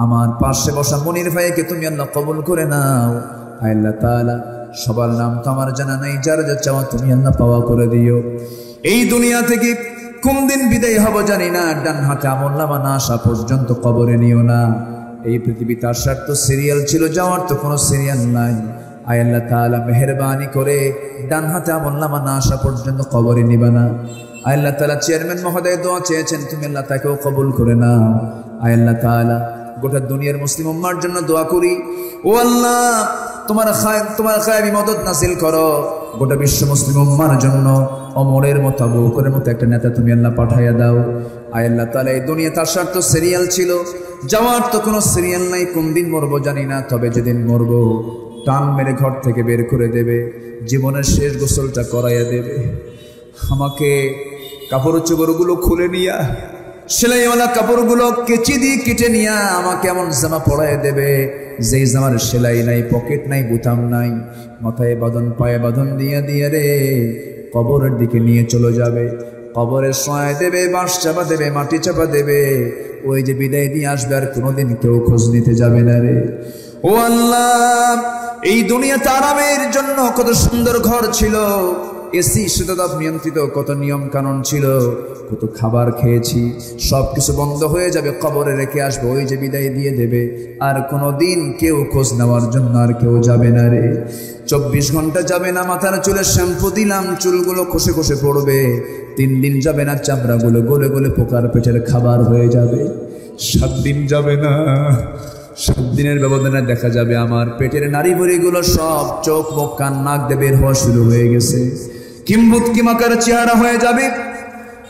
আমার পাশে বসা মনির ভাইকে তুমি আল্লাহ কবুল করে নাও। আল্লাহ তাআলা সবার নাম তো আমার জানা নাই, যার যা চাওয়া তুমি আল্লাহ পাওয়া করে দিও। এই দুনিয়া থেকে কোন দিন বিদায় হব জানি না, ডান হাতে আমলনামা না আসা পর্যন্ত কবরে নিও না। এই পৃথিবীতে আসার তো সিরিয়াল ছিল, যাওয়ার তো কোনো সিরিয়াল নাই। আল্লাহ তাআলা মেহেরবানি করে ডান হাতে আমলনামা না আসা পর্যন্ত কবরে নিবা না। আল্লাহ তাআলা চেয়ারম্যান মহোদয় দোয়া চেয়েছেন, তুমি আল্লাহ তাকেও কবুল করে নাও। আল্লাহ তাআলা গোটা দুনিয়ার মুসলিম উম্মার জন্য দোয়া করি, ও আল্লাহ তোমার খায়বি মদদ নাসিল করো। গোটা বিশ্ব মুসলিম উম্মার জন্য ওমরের মতো, আবু বকরের মতো একটা নেতা তুমি আল্লাহ পাঠাইয়া দাও। আল্লাহ তাআলা এই দুনিয়াতে আসার তো সিরিয়াল ছিল, যাওয়ার তো কোনো সিরিয়াল নাই। কোন দিন মরবো জানি না, তবে যেদিন মরবো টান মেরে ঘর থেকে বের করে দেবে, জীবনের শেষ গোসলটা করাইয়া দেবে। আমাকে কাপড় চোপড়গুলো খুলে নিয়া, সেলাইওয়ালা কাপড়গুলো কেচি দিয়ে কেটে নিয়া আমাকে এমন জামা পরাইয়া দেবে যেই জামার সেলাই নাই, পকেট নাই, বোতাম নাই, মাথায় বাঁধন পায়ে বাঁধন দিয়া দিয়ে রে কবরের দিকে নিয়ে চলে যাবে। কবরে শোয়া দেবে, বাঁশ চাপা দেবে, মাটি চাপা দেবে। ওই যে বিদায় দিয়ে আসবে, আর কোনোদিন কেউ খোঁজ নিতে যাবে না রে। ও আল্লাহ, এই দুনিয়াতে আরামের জন্য কত সুন্দর ঘর ছিল, এসি শীততাপ নিয়ন্ত্রিত কত নিয়ম কানুন ছিল, কত খাবার খেয়েছি, সব কিছু বন্ধ হয়ে যাবে, কবরে রেখে আসবো। ওই যে বিদায় দিয়ে দেবে, আর কোনোদিন কেউ খোঁজ নেওয়ার জন্য আর কেউ যাবে না রে। 24 ঘন্টা যাবে না, মাথার চুলে শ্যাম্পু দিলাম, চুলগুলো খসে খসে পড়বে। 3 দিন যাবে না, চামড়াগুলো গলে গলে পোকার পেটের খাবার হয়ে যাবে। 7 দিন যাবে না, 7 দিনের ব্যবধানে দেখা যাবে আমার পেটের নাড়ি ভুঁড়িগুলো সব চোখ মুখ কান নাক দিয়ে বের হওয়া শুরু হয়ে গেছে, কিম্বুত কিমাকার চেহারা হয়ে যাবে।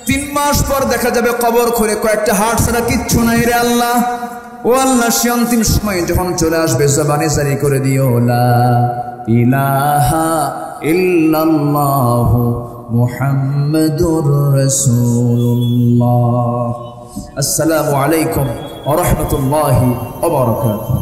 3 মাস পর দেখা যাবে কবর খুঁড়ে কয়েকটা হাড় ছাড়া কিচ্ছু নাই রে আল্লাহ। ও আল্লাহ, সে অন্তিম সময় যখন চলে আসবে, জবানে জারি করে দিও লা ইলাহা ইল্লাল্লাহু মুহাম্মাদুর রাসূলুল্লাহ। আসসালামু আলাইকুম ওয়া রাহমাতুল্লাহি ওয়া বারাকাতুহু।